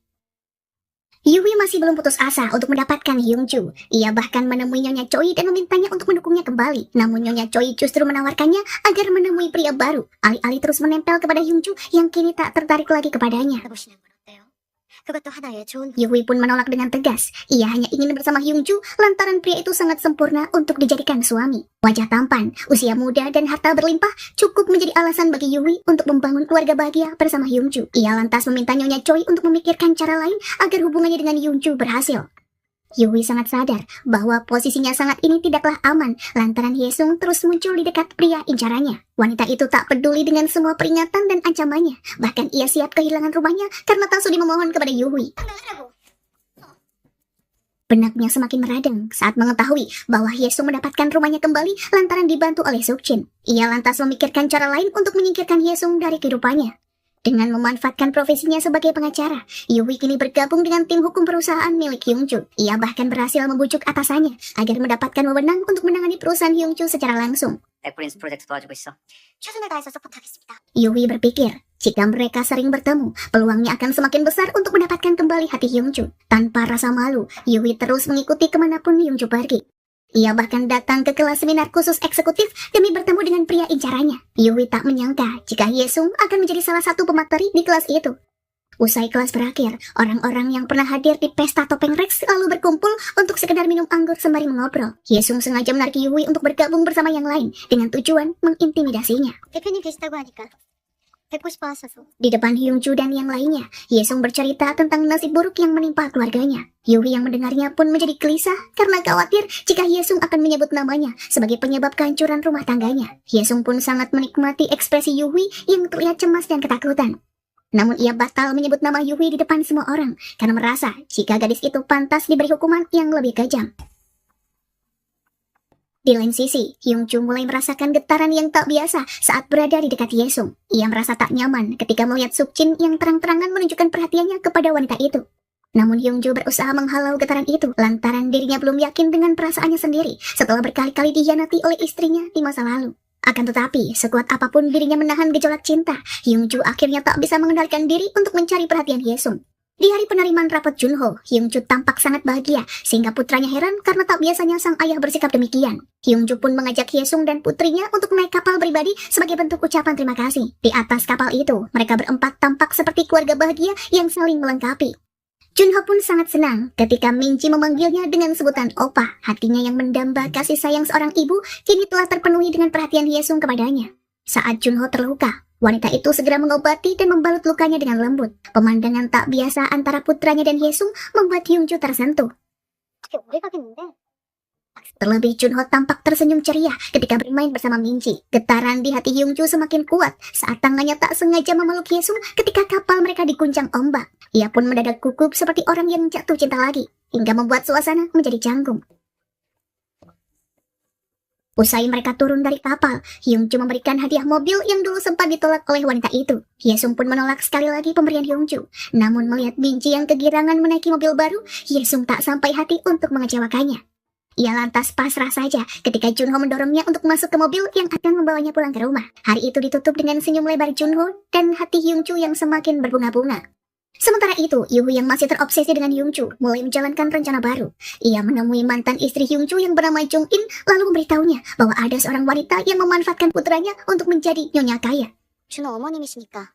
Yuhui masih belum putus asa untuk mendapatkan Hyungju. Ia bahkan menemui Nyonya Choi dan memintanya untuk mendukungnya kembali. Namun Nyonya Choi justru menawarkannya agar menemui pria baru, alih-alih terus menempel kepada Hyungju yang kini tak tertarik lagi kepadanya. 해보시는 건 어때요? 그것도 하나의 좋은 Yuhui pun menolak dengan tegas. Ia hanya ingin bersama Hyungju lantaran pria itu sangat sempurna untuk dijadikan suami. Wajah tampan, usia muda, dan harta berlimpah cukup menjadi alasan bagi Yuhui untuk membangun keluarga bahagia bersama Hyungju. Ia lantas meminta Nyonya Choi untuk memikirkan cara lain agar hubungannya dengan Hyungju berhasil. Yuhui sangat sadar bahwa posisinya sangat ini tidaklah aman lantaran Hyesung terus muncul di dekat pria incarannya. Wanita itu tak peduli dengan semua peringatan dan ancamannya. Bahkan ia siap kehilangan rumahnya karena tak sudi memohon kepada Yuhui. Benaknya semakin meradang saat mengetahui bahwa Hyesung mendapatkan rumahnya kembali lantaran dibantu oleh Sukjin. Ia lantas memikirkan cara lain untuk menyingkirkan Hyesung dari kehidupannya. Dengan memanfaatkan profesinya sebagai pengacara, Yuhui kini bergabung dengan tim hukum perusahaan milik Hyungju. Ia bahkan berhasil membujuk atasannya agar mendapatkan wewenang untuk menangani perusahaan Hyungju secara langsung. 백프린스 프로젝트 도와주고 있어. 최선을 다해서 서포트하겠습니다. Yuhui berpikir, jika mereka sering bertemu, peluangnya akan semakin besar untuk mendapatkan kembali hati Hyungju. Tanpa rasa malu, Yuhui terus mengikuti kemanapun Hyungju pergi. Ia bahkan datang ke kelas seminar khusus eksekutif demi bertemu dengan pria incarannya. Yuhui tak menyangka jika Hyesung akan menjadi salah satu pemateri di kelas itu. Usai kelas berakhir, orang-orang yang pernah hadir di pesta topeng Rex lalu berkumpul untuk sekedar minum anggur sembari mengobrol. Hyesung sengaja menarik Yuhui untuk bergabung bersama yang lain dengan tujuan mengintimidasinya. 대표님 계시다고 하니까 뵙고 싶어 하셔서. Di depan Hyungju dan yang lainnya, Hyesung bercerita tentang nasib buruk yang menimpa keluarganya. Yuhui yang mendengarnya pun menjadi gelisah karena khawatir jika Hyesung akan menyebut namanya sebagai penyebab kehancuran rumah tangganya. Hyesung pun sangat menikmati ekspresi Yuhui yang terlihat cemas dan ketakutan. Namun ia batal menyebut nama Yuhui di depan semua orang karena merasa jika gadis itu pantas diberi hukuman yang lebih kejam. Di lain sisi, Hyungju mulai merasakan getaran yang tak biasa saat berada di dekat Hyesung. Ia merasa tak nyaman ketika melihat Sukjin yang terang-terangan menunjukkan perhatiannya kepada wanita itu. Namun Hyungju berusaha menghalau getaran itu lantaran dirinya belum yakin dengan perasaannya sendiri setelah berkali-kali dikhianati oleh istrinya di masa lalu. Akan tetapi, sekuat apapun dirinya menahan gejolak cinta, Hyungju akhirnya tak bisa mengendalikan diri untuk mencari perhatian Hyesung. Di hari penerimaan rapat Junho, Hyungju tampak sangat bahagia, sehingga putranya heran karena tak biasanya sang ayah bersikap demikian. Hyungju pun mengajak Hyesung dan putrinya untuk naik kapal pribadi sebagai bentuk ucapan terima kasih. Di atas kapal itu, mereka berempat tampak seperti keluarga bahagia yang saling melengkapi. Junho pun sangat senang ketika Minji memanggilnya dengan sebutan Opa. Hatinya yang mendamba kasih sayang seorang ibu kini telah terpenuhi dengan perhatian Hyesung kepadanya. Saat Junho terluka, wanita itu segera mengobati dan membalut lukanya dengan lembut. Pemandangan tak biasa antara putranya dan Hyesung membuat Hyungju tersentuh. 되게 오래 가겠는데? Terlebih Junho tampak tersenyum ceria ketika bermain bersama Minji. Getaran di hati Hyungju semakin kuat saat tangannya tak sengaja memeluk Hyesung ketika kapal mereka diguncang ombak. Ia pun mendadak gugup seperti orang yang jatuh cinta lagi, hingga membuat suasana menjadi canggung. Usai mereka turun dari kapal, Hyungju memberikan hadiah mobil yang dulu sempat ditolak oleh wanita itu. Hyesung pun menolak sekali lagi pemberian Hyungju. Namun melihat Minji yang kegirangan menaiki mobil baru, Hyesung tak sampai hati untuk mengecewakannya. Ia lantas pasrah saja ketika Junho mendorongnya untuk masuk ke mobil yang akan membawanya pulang ke rumah. Hari itu ditutup dengan senyum lebar Junho dan hati Hyungju yang semakin berbunga-bunga. Sementara itu, Yuhui yang masih terobsesi dengan Hyungju mulai menjalankan rencana baru. Ia menemui mantan istri Hyungju yang bernama Jung In lalu memberitahunya bahwa ada seorang wanita yang memanfaatkan putranya untuk menjadi nyonya kaya. 준호 어머님이시니까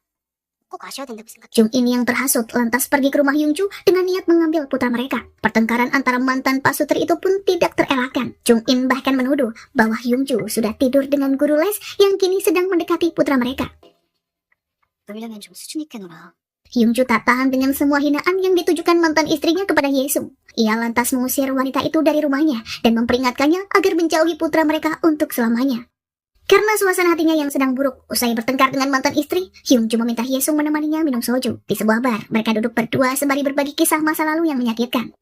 꼭 아셔야 된다고 생각해요. Jung In yang terhasut lantas pergi ke rumah Hyungju dengan niat mengambil putra mereka. Pertengkaran antara mantan pasutri itu pun tidak terelakkan. Jung In bahkan menuduh bahwa Hyungju sudah tidur dengan guru les yang kini sedang mendekati putra mereka. 놀려면 좀 수준 있게 놀아. Hyungju tak tahan dengan semua hinaan yang ditujukan mantan istrinya kepada Yesung. Ia lantas mengusir wanita itu dari rumahnya dan memperingatkannya agar menjauhi putra mereka untuk selamanya. Karena suasana hatinya yang sedang buruk, usai bertengkar dengan mantan istri, Hyungju meminta Yesung menemaninya minum soju. Di sebuah bar, mereka duduk berdua sembari berbagi kisah masa lalu yang menyakitkan.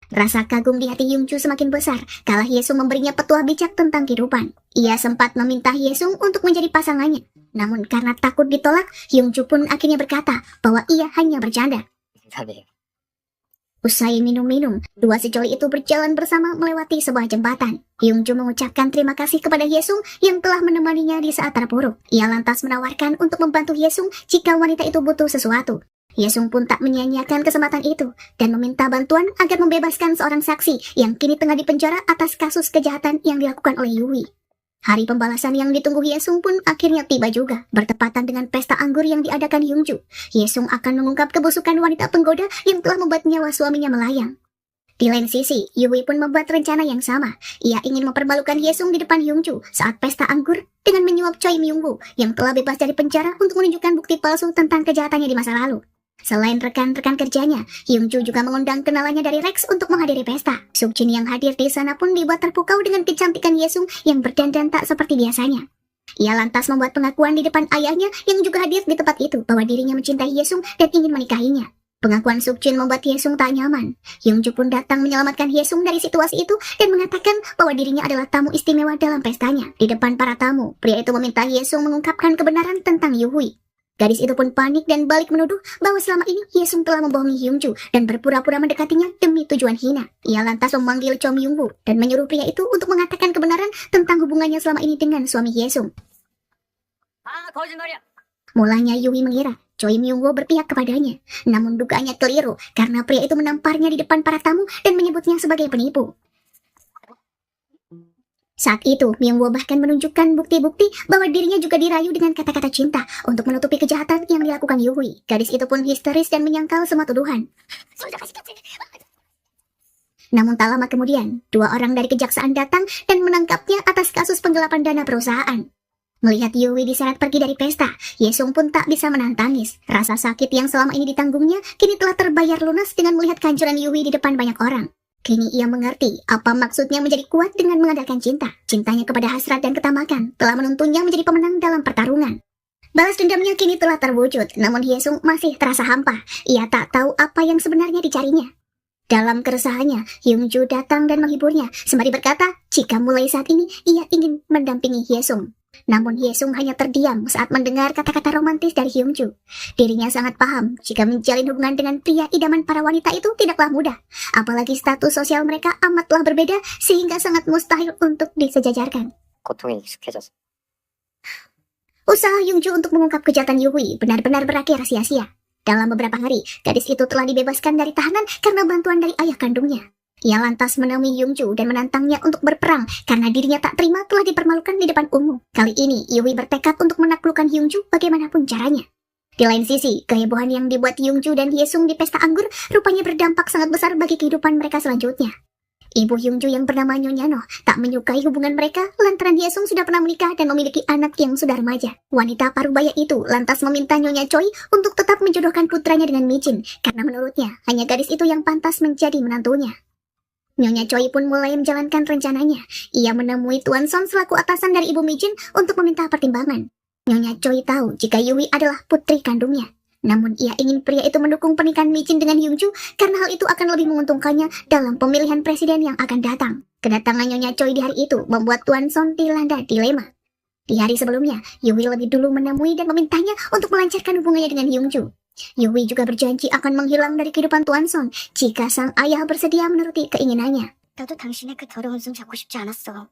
Rasa kagum di hati Hyungju semakin besar kala Yesung memberinya petuah bijak tentang kehidupan. Ia sempat meminta Yesung untuk menjadi pasangannya. Namun karena takut ditolak, Hyungju pun akhirnya berkata bahwa ia hanya bercanda. 농담이에요. Usai minum-minum, dua sejoli itu berjalan bersama melewati sebuah jembatan. Hyungju mengucapkan terima kasih kepada Yesung yang telah menemaninya di saat terpuruk. Ia lantas menawarkan untuk membantu Yesung jika wanita itu butuh sesuatu. Yesung pun tak menyia-nyiakan kesempatan itu dan meminta bantuan agar membebaskan seorang saksi yang kini tengah dipenjara atas kasus kejahatan yang dilakukan oleh Yuhui. Hari pembalasan yang ditunggu Yesung pun akhirnya tiba juga, bertepatan dengan pesta anggur yang diadakan Hyungju. Yesung akan mengungkap kebusukan wanita penggoda yang telah membuat nyawa suaminya melayang. Di lain sisi, Yuhui pun membuat rencana yang sama. Ia ingin mempermalukan Yesung di depan Hyungju saat pesta anggur dengan menyuap Choi Myung-woo yang telah bebas dari penjara untuk menunjukkan bukti palsu tentang kejahatannya di masa lalu. Selain rekan-rekan kerjanya, Hyungju juga mengundang kenalannya dari Rex untuk menghadiri pesta. Sukjin yang hadir di sana pun dibuat terpukau dengan kecantikan Yesung yang berdandan tak seperti biasanya. Ia lantas membuat pengakuan di depan ayahnya yang juga hadir di tempat itu bahwa dirinya mencintai Yesung dan ingin menikahinya. Pengakuan Sukjin membuat Yesung tak nyaman. Hyungju pun datang menyelamatkan Yesung dari situasi itu dan mengatakan bahwa dirinya adalah tamu istimewa dalam pestanya. Di depan para tamu, pria itu meminta Yesung mengungkapkan kebenaran tentang Yuhui. Gadis itu pun panik dan balik menuduh bahwa selama ini Yesung telah membohongi Hyungju dan berpura-pura mendekatinya demi tujuan hina. Ia lantas memanggil Cho Myung-woo dan menyuruh pria itu untuk mengatakan kebenaran tentang hubungannya selama ini dengan suami Yesung. 아, 거짓말이야. Mulanya Yuhui mengira Choi Myung-woo berpihak kepadanya, namun dugaannya keliru karena pria itu menamparnya di depan para tamu dan menyebutnya sebagai penipu. Saat itu, Myung-woo bahkan menunjukkan bukti-bukti bahwa dirinya juga dirayu dengan kata-kata cinta untuk menutupi kejahatan yang dilakukan Yuhui. Gadis itu pun histeris dan menyangkal semua tuduhan. Namun tak lama kemudian, dua orang dari kejaksaan datang dan menangkapnya atas kasus penggelapan dana perusahaan. Melihat Yuhui diseret pergi dari pesta, Yesung pun tak bisa menahan tangis. Rasa sakit yang selama ini ditanggungnya kini telah terbayar lunas dengan melihat kehancuran Yuhui di depan banyak orang. Kini ia mengerti apa maksudnya menjadi kuat dengan mengandalkan cinta. Cintanya kepada hasrat dan ketamakan telah menuntunnya menjadi pemenang dalam pertarungan. Balas dendamnya kini telah terwujud, namun Yesung masih terasa hampa. Ia tak tahu apa yang sebenarnya dicarinya. Dalam keresahannya, Hyungju datang dan menghiburnya, sembari berkata jika mulai saat ini ia ingin mendampingi Yesung. Namun Yesung hanya terdiam saat mendengar kata-kata romantis dari Hyungju. Dirinya sangat paham jika menjalin hubungan dengan pria idaman para wanita itu tidaklah mudah. Apalagi status sosial mereka amatlah berbeda sehingga sangat mustahil untuk disejajarkan. 고통에 익숙해져서. Usaha Hyungju untuk mengungkap kejahatan Yuhui benar-benar berakhir sia-sia. Dalam beberapa hari, gadis itu telah dibebaskan dari tahanan karena bantuan dari ayah kandungnya. Ia lantas menemui Hyungju dan menantangnya untuk berperang karena dirinya tak terima telah dipermalukan di depan umum. Kali ini, Yuhui bertekad untuk menaklukkan Hyungju bagaimanapun caranya. Di lain sisi, kehebohan yang dibuat Hyungju dan Yesung di pesta anggur rupanya berdampak sangat besar bagi kehidupan mereka selanjutnya. Ibu Hyungju yang bernama Nyonya Noh tak menyukai hubungan mereka lantaran Yesung sudah pernah menikah dan memiliki anak yang sudah remaja. Wanita parubaya itu lantas meminta Nyonya Choi untuk tetap menjodohkan putranya dengan Michin karena menurutnya hanya gadis itu yang pantas menjadi menantunya. Nyonya Choi pun mulai menjalankan rencananya. Ia menemui Tuan Son selaku atasan dari Ibu Michin untuk meminta pertimbangan. Nyonya Choi tahu jika Yuhui adalah putri kandungnya. Namun ia ingin pria itu mendukung pernikahan Michin dengan Hyungju karena hal itu akan lebih menguntungkannya dalam pemilihan presiden yang akan datang. Kedatangan Nyonya Choi di hari itu membuat Tuan Son dilanda dilema. Di hari sebelumnya, Yuhui lebih dulu menemui dan memintanya untuk melancarkan hubungannya dengan Hyungju. Yuhui juga berjanji akan menghilang dari kehidupan Tuan Son jika sang ayah bersedia menuruti keinginannya. 나도 당신의 그 더러운 숨 잡고 싶지 않았어.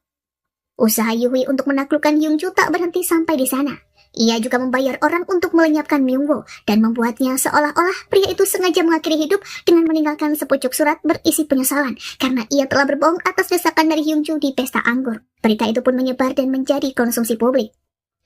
Usaha Yuhui untuk menaklukkan Hyungju tak berhenti sampai di sana. Ia juga membayar orang untuk melenyapkan Myungwoo dan membuatnya seolah-olah pria itu sengaja mengakhiri hidup dengan meninggalkan sepucuk surat berisi penyesalan karena ia telah berbohong atas desakan dari Hyungju di pesta anggur. Berita itu pun menyebar dan menjadi konsumsi publik.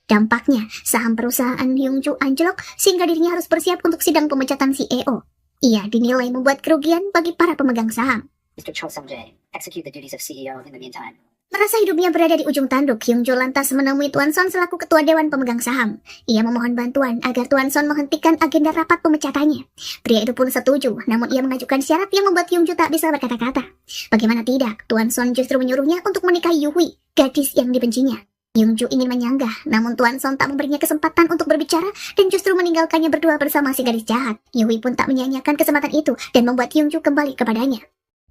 Dampaknya, saham perusahaan Hyungju anjlok sehingga dirinya harus bersiap untuk sidang pemecatan CEO. Ia dinilai membuat kerugian bagi para pemegang saham. Mr. Cho Sung-jae, execute the duties of CEO in the meantime. Merasa hidupnya berada di ujung tanduk, Hyungju lantas menemui Tuan Son selaku ketua Dewan Pemegang Saham. Ia memohon bantuan agar Tuan Son menghentikan agenda rapat pemecatannya. Pria itu pun setuju, namun ia mengajukan syarat yang membuat Hyungju tak bisa berkata-kata. Bagaimana tidak, Tuan Son justru menyuruhnya untuk menikahi Yuhui, gadis yang dibencinya. Hyungju ingin menyanggah, namun Tuan Son tak memberinya kesempatan untuk berbicara dan justru meninggalkannya berdua bersama si gadis jahat. Yuhui pun tak menyia-nyiakan kesempatan itu dan membuat Hyungju kembali kepadanya.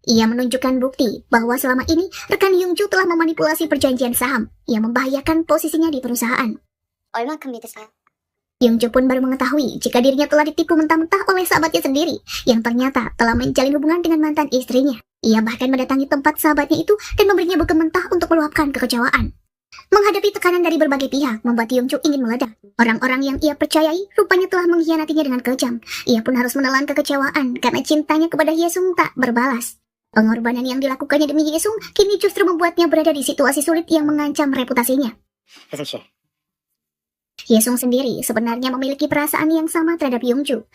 Ia menunjukkan bukti bahwa selama ini rekan Hyungju telah memanipulasi perjanjian saham. Ia membahayakan posisinya di perusahaan. 얼만큼 믿으세요? Hyungju pun baru mengetahui jika dirinya telah ditipu mentah-mentah oleh sahabatnya sendiri yang ternyata telah menjalin hubungan dengan mantan istrinya. Ia bahkan mendatangi tempat sahabatnya itu dan memberinya bekam mentah untuk meluapkan kekecewaan. Menghadapi tekanan dari berbagai pihak membuat Hyungju ingin meledak. Orang-orang yang ia percayai rupanya telah mengkhianatinya dengan kejam. Ia pun harus menelan kekecewaan karena cintanya kepada Hyesung tak berbalas. Pengorbanan yang dilakukannya demi Hyesung kini justru membuatnya berada di situasi sulit yang mengancam reputasinya. 혜승 씨, Hyesung sendiri sebenarnya memiliki perasaan yang sama terhadap Hyungju.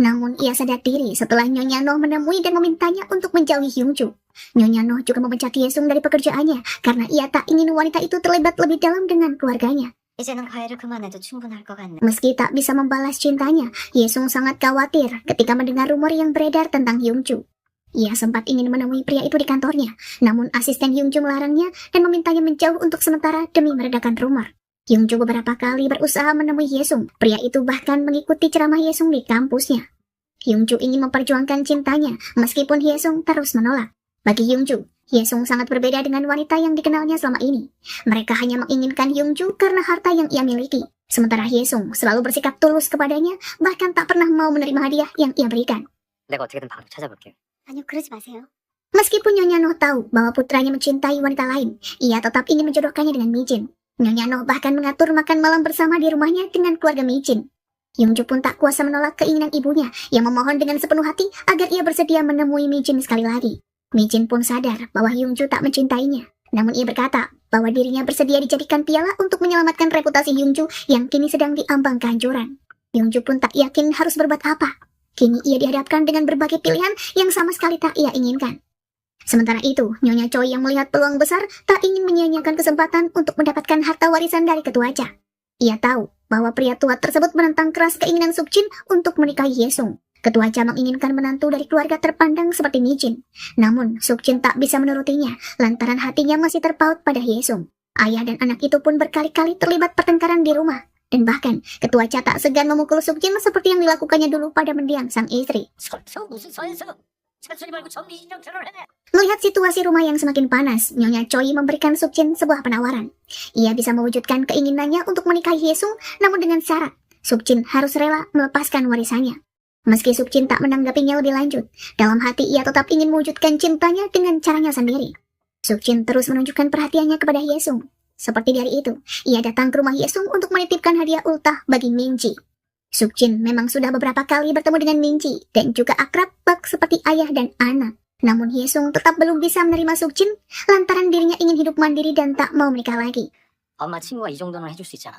Namun ia sadar diri setelah Nyonya Noh menemui dan memintanya untuk menjauhi Hyungju. Nyonya Noh juga memecat Hyesung dari pekerjaannya karena ia tak ingin wanita itu terlibat lebih dalam dengan keluarganya. 이제는 과외를 그만해도 충분할 것 같네. Meski tak bisa membalas cintanya, Hyesung sangat khawatir ketika mendengar rumor yang beredar tentang Hyungju. Ia sempat ingin menemui pria itu di kantornya, namun asisten Hyungju melarangnya dan memintanya menjauh untuk sementara demi meredakan rumor. Hyungju beberapa kali berusaha menemui Hyesung. Pria itu bahkan mengikuti ceramah Hyesung di kampusnya. Hyungju ingin memperjuangkan cintanya, meskipun Hyesung terus menolak. Bagi Hyungju, Hyesung sangat berbeda dengan wanita yang dikenalnya selama ini. Mereka hanya menginginkan Hyungju karena harta yang ia miliki. Sementara Hyesung selalu bersikap tulus kepadanya, bahkan tak pernah mau menerima hadiah yang ia berikan. 내가 어떻게든 바로 찾아볼게. 아니요, 그러지 마세요. Meskipun Nyonya Noh tahu bahwa putranya mencintai wanita lain, ia tetap ingin menjodohkannya dengan Mijin. Nyonya Noh bahkan mengatur makan malam bersama di rumahnya dengan keluarga Mijin. Hyungju pun tak kuasa menolak keinginan ibunya yang memohon dengan sepenuh hati agar ia bersedia menemui Mijin sekali lagi. Mijin pun sadar bahwa Hyungju tak mencintainya. Namun ia berkata bahwa dirinya bersedia dijadikan piala untuk menyelamatkan reputasi Hyungju yang kini sedang diambang kehancuran. Hyungju pun tak yakin harus berbuat apa. Kini ia dihadapkan dengan berbagai pilihan yang sama sekali tak ia inginkan. Sementara itu, Nyonya Choi yang melihat peluang besar tak ingin menyia-nyiakan kesempatan untuk mendapatkan harta warisan dari ketua Cha. Ia tahu bahwa pria tua tersebut menentang keras keinginan Sukjin untuk menikahi Hyesung. Ketua Cha menginginkan menantu dari keluarga terpandang seperti Mijin. Namun, Sukjin tak bisa menurutinya lantaran hatinya masih terpaut pada Hyesung. Ayah dan anak itu pun berkali-kali terlibat pertengkaran di rumah. Dan bahkan, ketua Cha tak segan memukul Sukjin seperti yang dilakukannya dulu pada mendiang sang istri. 서서 무슨 서에서 잔소리 말고 정리 인정 결혼해. Melihat situasi rumah yang semakin panas, Nyonya Choi memberikan Sukjin sebuah penawaran. Ia bisa mewujudkan keinginannya untuk menikahi Hyesung, namun dengan syarat, Sukjin harus rela melepaskan warisannya. Meski Sukjin tak menanggapinya lebih lanjut, dalam hati ia tetap ingin mewujudkan cintanya dengan caranya sendiri. Sukjin terus menunjukkan perhatiannya kepada Hyesung. Seperti dari itu, ia datang ke rumah Hyesung untuk menitipkan hadiah ultah bagi Minji. Sukjin memang sudah beberapa kali bertemu dengan Minji dan juga akrab bak seperti ayah dan anak. Namun Hyesung tetap belum bisa menerima Sukjin lantaran dirinya ingin hidup mandiri dan tak mau menikah lagi. 엄마 친구가 이 정도는 해줄 수 있잖아.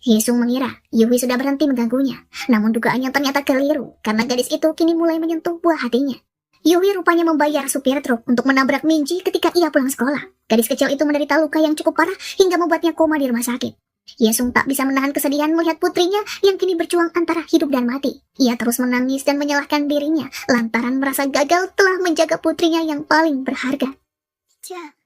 Hyesung mengira Yuhui sudah berhenti mengganggunya, namun dugaannya ternyata keliru karena gadis itu kini mulai menyentuh buah hatinya. Yuhui rupanya membayar supir truk untuk menabrak Minji ketika ia pulang sekolah. Gadis kecil itu menderita luka yang cukup parah hingga membuatnya koma di rumah sakit. Hyesung tak bisa menahan kesedihan melihat putrinya yang kini berjuang antara hidup dan mati. Ia terus menangis dan menyalahkan dirinya lantaran merasa gagal telah menjaga putrinya yang paling berharga. 자,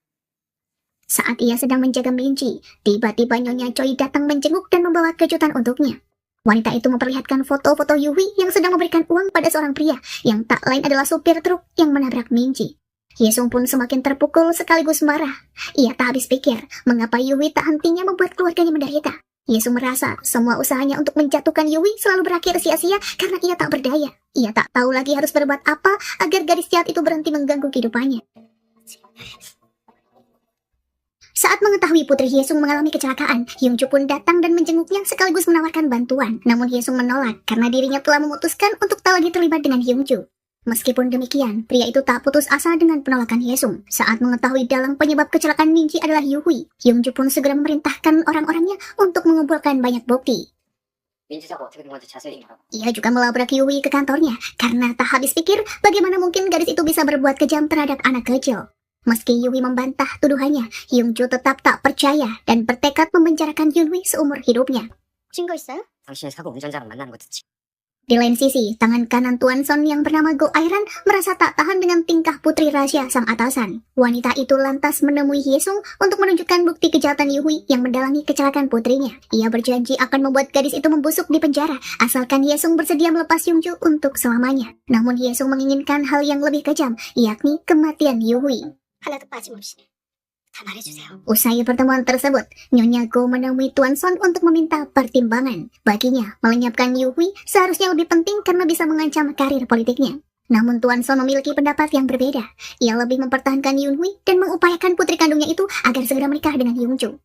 Saat ia sedang menjaga Minji, tiba-tiba Nyonya Choi datang menjenguk dan membawa kejutan untuknya. Wanita itu memperlihatkan foto-foto Yuhui yang sedang memberikan uang pada seorang pria yang tak lain adalah supir truk yang menabrak Minji. Hyesung pun semakin terpukul sekaligus marah. Ia tak habis pikir mengapa Yuhui tak hentinya membuat keluarganya menderita. Hyesung merasa semua usahanya untuk menjatuhkan Yuhui selalu berakhir sia-sia karena ia tak berdaya. Ia tak tahu lagi harus berbuat apa agar gadis jahat itu berhenti mengganggu kehidupannya. Saat mengetahui putri Hyesung mengalami kecelakaan, Hyungju pun datang dan menjenguknya sekaligus menawarkan bantuan. Namun Hyesung menolak karena dirinya telah memutuskan untuk tak lagi terlibat dengan Hyungju. Meskipun demikian, pria itu tak putus asa dengan penolakan Hyesung. Saat mengetahui dalang penyebab kecelakaan Minji adalah Yuhui, Hyungju pun segera memerintahkan orang-orangnya untuk mengumpulkan banyak bukti. 민지자가 어떻게 누구한테 자세히 말하고 Ia juga melabrak Yuhui ke kantornya karena tak habis pikir bagaimana mungkin gadis itu bisa berbuat kejam terhadap anak kecil. Meski Yuhui membantah tuduhannya, Hyungju tetap tak percaya dan bertekad memenjarakan Yunhui seumur hidupnya. 증거 있어요? 당신의 사고 운전자랑 만나는 거 듣지. Di lain sisi, tangan kanan Tuan Son yang bernama Go Airan merasa tak tahan dengan tingkah putri rahasia sang atasan. Wanita itu lantas menemui Hyesung untuk menunjukkan bukti kejahatan Yuhui yang mendalangi kecelakaan putrinya. Ia berjanji akan membuat gadis itu membusuk di penjara, asalkan Hyesung bersedia melepas Hyungju untuk selamanya. Namun Hyesung menginginkan hal yang lebih kejam, yakni kematian Yuhui. 하나도 빠짐없이 다 말해주세요. Usai pertemuan tersebut, Nyonya Go menemui Tuan Son untuk meminta pertimbangan. Baginya, melenyapkan Yuhui seharusnya lebih penting karena bisa mengancam karir politiknya. Namun Tuan Son memiliki pendapat yang berbeda. Ia lebih mempertahankan Yunhui dan mengupayakan putri kandungnya itu agar segera menikah dengan Hyungju.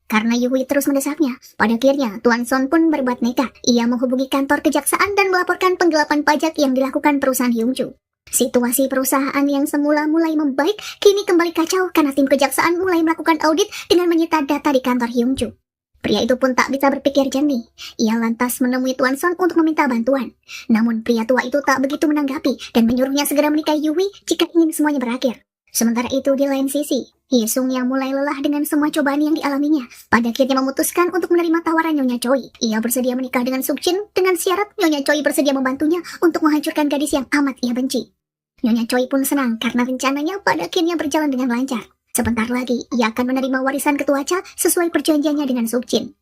Karena Yuhui terus mendesaknya, pada akhirnya Tuan Son pun berbuat nekat. Ia menghubungi kantor kejaksaan dan melaporkan penggelapan pajak yang dilakukan perusahaan Hyungju. Situasi perusahaan yang semula mulai membaik, kini kembali kacau karena tim kejaksaan mulai melakukan audit dengan menyita data di kantor Hyungju. Pria itu pun tak bisa berpikir jernih. Ia lantas menemui Tuan Son untuk meminta bantuan. Namun pria tua itu tak begitu menanggapi dan menyuruhnya segera menikahi Yuhui jika ingin semuanya berakhir. Sementara itu di lain sisi, Hyesung yang mulai lelah dengan semua cobaan yang dialaminya, pada akhirnya memutuskan untuk menerima tawaran Nyonya Choi. Ia bersedia menikah dengan Sukjin dengan syarat Nyonya Choi bersedia membantunya untuk menghancurkan gadis yang amat ia benci. Nyonya Choi pun senang karena rencananya pada akhirnya berjalan dengan lancar. Sebentar lagi, ia akan menerima warisan ketua Cha sesuai perjanjiannya dengan Sukjin.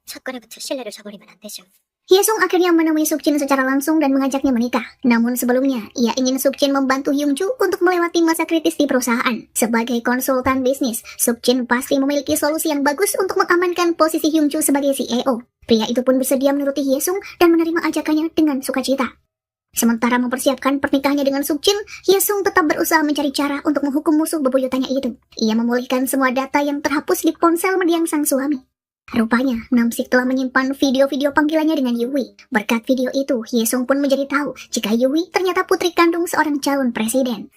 첫거래부터 신뢰를 저버리면 안 되죠. Hyesung akhirnya menemui Sukjin secara langsung dan mengajaknya menikah. Namun sebelumnya, ia ingin Sukjin membantu Hyungju untuk melewati masa kritis di perusahaan. Sebagai konsultan bisnis, Sukjin pasti memiliki solusi yang bagus untuk mengamankan posisi Hyungju sebagai CEO. Pria itu pun bersedia menuruti Hyesung dan menerima ajakannya dengan sukacita. Sementara mempersiapkan pernikahannya dengan Sukjin, Hyesung tetap berusaha mencari cara untuk menghukum musuh bebuyutannya itu. Ia memulihkan semua data yang terhapus di ponsel mendiang sang suami. Rupanya, Namsik telah menyimpan video-video panggilannya dengan Yuhui. Berkat video itu, Hyesung pun menjadi tahu jika Yuhui ternyata putri kandung seorang calon presiden.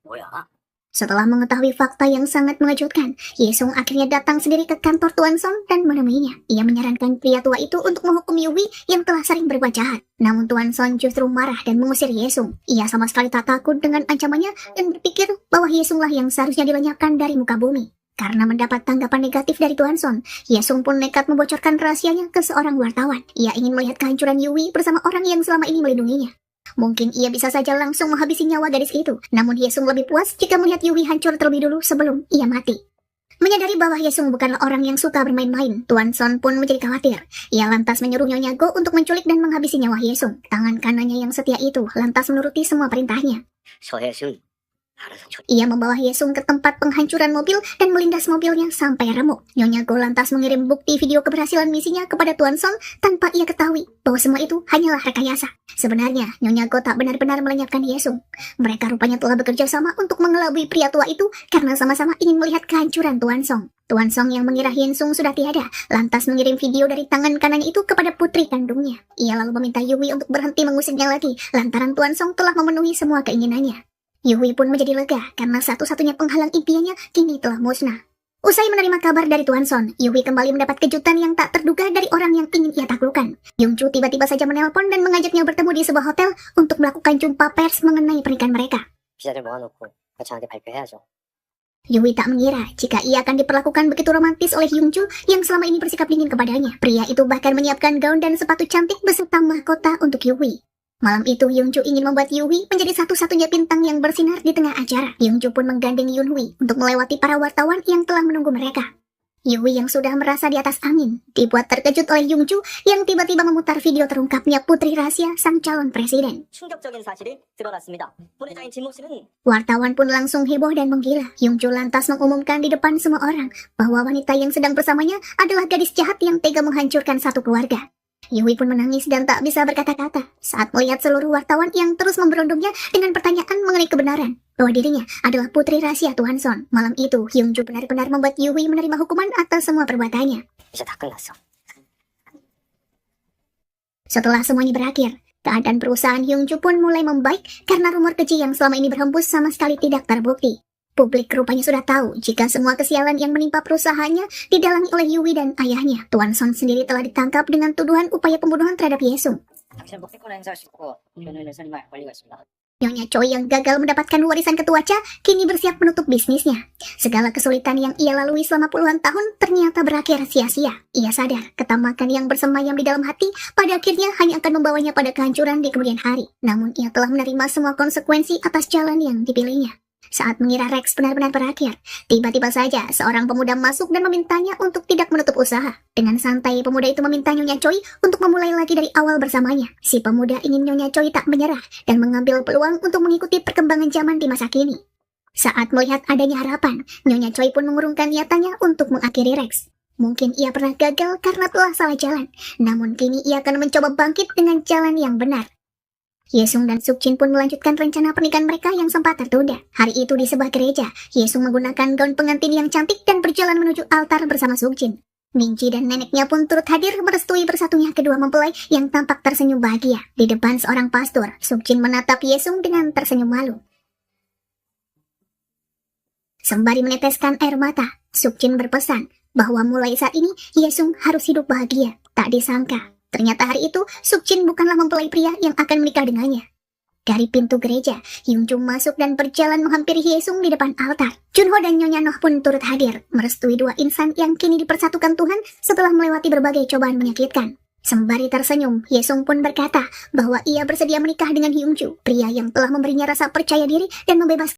뭐야? Setelah mengetahui fakta yang sangat mengejutkan, Hyesung akhirnya datang sendiri ke kantor Tuan Son dan menemuinya. Ia menyarankan pria tua itu untuk menghukum Yuhui yang telah sering berbuat jahat. Namun Tuan Son justru marah dan mengusir Hyesung. Ia sama sekali tak takut dengan ancamannya dan berpikir bahwa Hyesunglah yang seharusnya dilenyapkan dari muka bumi. Karena mendapat tanggapan negatif dari Tuan Son, Hyesung pun nekat membocorkan rahasianya ke seorang wartawan. Ia ingin melihat kehancuran Yuhui bersama orang yang selama ini melindunginya. Mungkin ia bisa saja langsung menghabisi nyawa gadis itu, namun Hyesung lebih puas jika melihat Yuhui hancur terlebih dulu sebelum ia mati. Menyadari bahwa Hyesung bukanlah orang yang suka bermain-main, Tuan Son pun menjadi khawatir. Ia lantas menyuruh Nyonya Go untuk menculik dan menghabisi nyawa Hyesung. Tangan kanannya yang setia itu lantas menuruti semua perintahnya. 서혜승, 알아서 줘. Ia membawa Hyesung ke tempat penghancuran mobil dan melindas mobilnya sampai remuk. Nyonya Go lantas mengirim bukti video keberhasilan misinya kepada Tuan Son tanpa ia ketahui bahwa semua itu hanyalah rekayasa. Sebenarnya, Nyonya Go tak benar-benar melenyapkan Hyesung. Mereka rupanya telah bekerja sama untuk mengelabui pria tua itu karena sama-sama ingin melihat kehancuran Tuan Song. Tuan Song yang mengira Hyesung sudah tiada, lantas mengirim video dari tangan kanannya itu kepada putri kandungnya. Ia lalu meminta Yuhui untuk berhenti mengusirnya lagi, lantaran Tuan Song telah memenuhi semua keinginannya. Yuhui pun menjadi lega karena satu-satunya penghalang impiannya kini telah musnah. Usai menerima kabar dari Tuan Son, Yuhui kembali mendapat kejutan yang tak terduga dari orang yang ingin ia taklukkan. Hyungju tiba-tiba saja menelpon dan mengajaknya bertemu di sebuah hotel untuk melakukan jumpa pers mengenai pernikahan mereka. 기자들 모아놓고 거창하게 발표해야죠. Yuhui tak mengira jika ia akan diperlakukan begitu romantis oleh Hyungju yang selama ini bersikap dingin kepadanya. Pria itu bahkan menyiapkan gaun dan sepatu cantik beserta mahkota untuk Yuhui. Malam itu Hyungju ingin membuat Yuhui menjadi satu-satunya bintang yang bersinar di tengah acara. Hyungju pun menggandeng Yunhui untuk melewati para wartawan yang telah menunggu mereka. Yuhui yang sudah merasa di atas angin dibuat terkejut oleh Hyungju yang tiba-tiba memutar video terungkapnya putri rahasia sang calon presiden. 충격적인 사실이 드러났습니다. 본회장인 진모 씨는 Wartawan pun langsung heboh dan menggila. Hyungju lantas mengumumkan di depan semua orang bahwa wanita yang sedang bersamanya adalah gadis jahat yang tega menghancurkan satu keluarga. Yui pun menangis dan tak bisa berkata-kata saat melihat seluruh wartawan yang terus memberondongnya dengan pertanyaan mengenai kebenaran bahwa dirinya adalah putri rahasia Tuan Son. Malam itu, Hyungju benar-benar membuat Yui menerima hukuman atas semua perbuatannya. 이제 다 끝났어. Setelah semuanya berakhir, keadaan perusahaan Hyungju pun mulai membaik karena rumor keji yang selama ini berhembus sama sekali tidak terbukti. Publik rupanya sudah tahu jika semua kesialan yang menimpa perusahaannya didalangi oleh Yui dan ayahnya. Tuan Son sendiri telah ditangkap dengan tuduhan upaya pembunuhan terhadap Yesung. 당신은 목대권 행사할 수 있고 이혼을 내서님할 권리가 있습니다. Nyonya Choi yang gagal mendapatkan warisan ketua Cha kini bersiap menutup bisnisnya. Segala kesulitan yang ia lalui selama puluhan tahun ternyata berakhir sia-sia. Ia sadar ketamakan yang bersemayam di dalam hati pada akhirnya hanya akan membawanya pada kehancuran di kemudian hari. Namun ia telah menerima semua konsekuensi atas jalan yang dipilihnya. Saat mengira Rex benar-benar berakhir, tiba-tiba saja seorang pemuda masuk dan memintanya untuk tidak menutup usaha. Dengan santai, pemuda itu meminta Nyonya Choi untuk memulai lagi dari awal bersamanya. Si pemuda ingin Nyonya Choi tak menyerah dan mengambil peluang untuk mengikuti perkembangan zaman di masa kini. Saat melihat adanya harapan, Nyonya Choi pun mengurungkan niatannya untuk mengakhiri Rex. Mungkin ia pernah gagal karena telah salah jalan, namun kini ia akan mencoba bangkit dengan jalan yang benar. Yesung dan Sukjin pun melanjutkan rencana pernikahan mereka yang sempat tertunda. Hari itu di sebuah gereja, Yesung menggunakan gaun pengantin yang cantik dan berjalan menuju altar bersama Sukjin. Minji dan neneknya pun turut hadir merestui bersatunya kedua mempelai yang tampak tersenyum bahagia. Di depan seorang pastor, Sukjin menatap Yesung dengan tersenyum malu. Sembari meneteskan air mata, Sukjin berpesan bahwa mulai saat ini Yesung harus hidup bahagia. Tak disangka, ternyata hari itu, Sukjin bukanlah mempelai pria yang akan menikah dengannya. Dari pintu gereja, Hyungju masuk dan berjalan menghampiri Hyesung di depan altar. Junho dan Nyonya Noh pun turut hadir, merestui dua insan yang kini dipersatukan Tuhan setelah melewati berbagai cobaan menyakitkan. Sembari tersenyum, Hyesung pun berkata bahwa ia bersedia menikah dengan Hyungju, pria yang telah memberinya rasa percaya diri dan membebaskan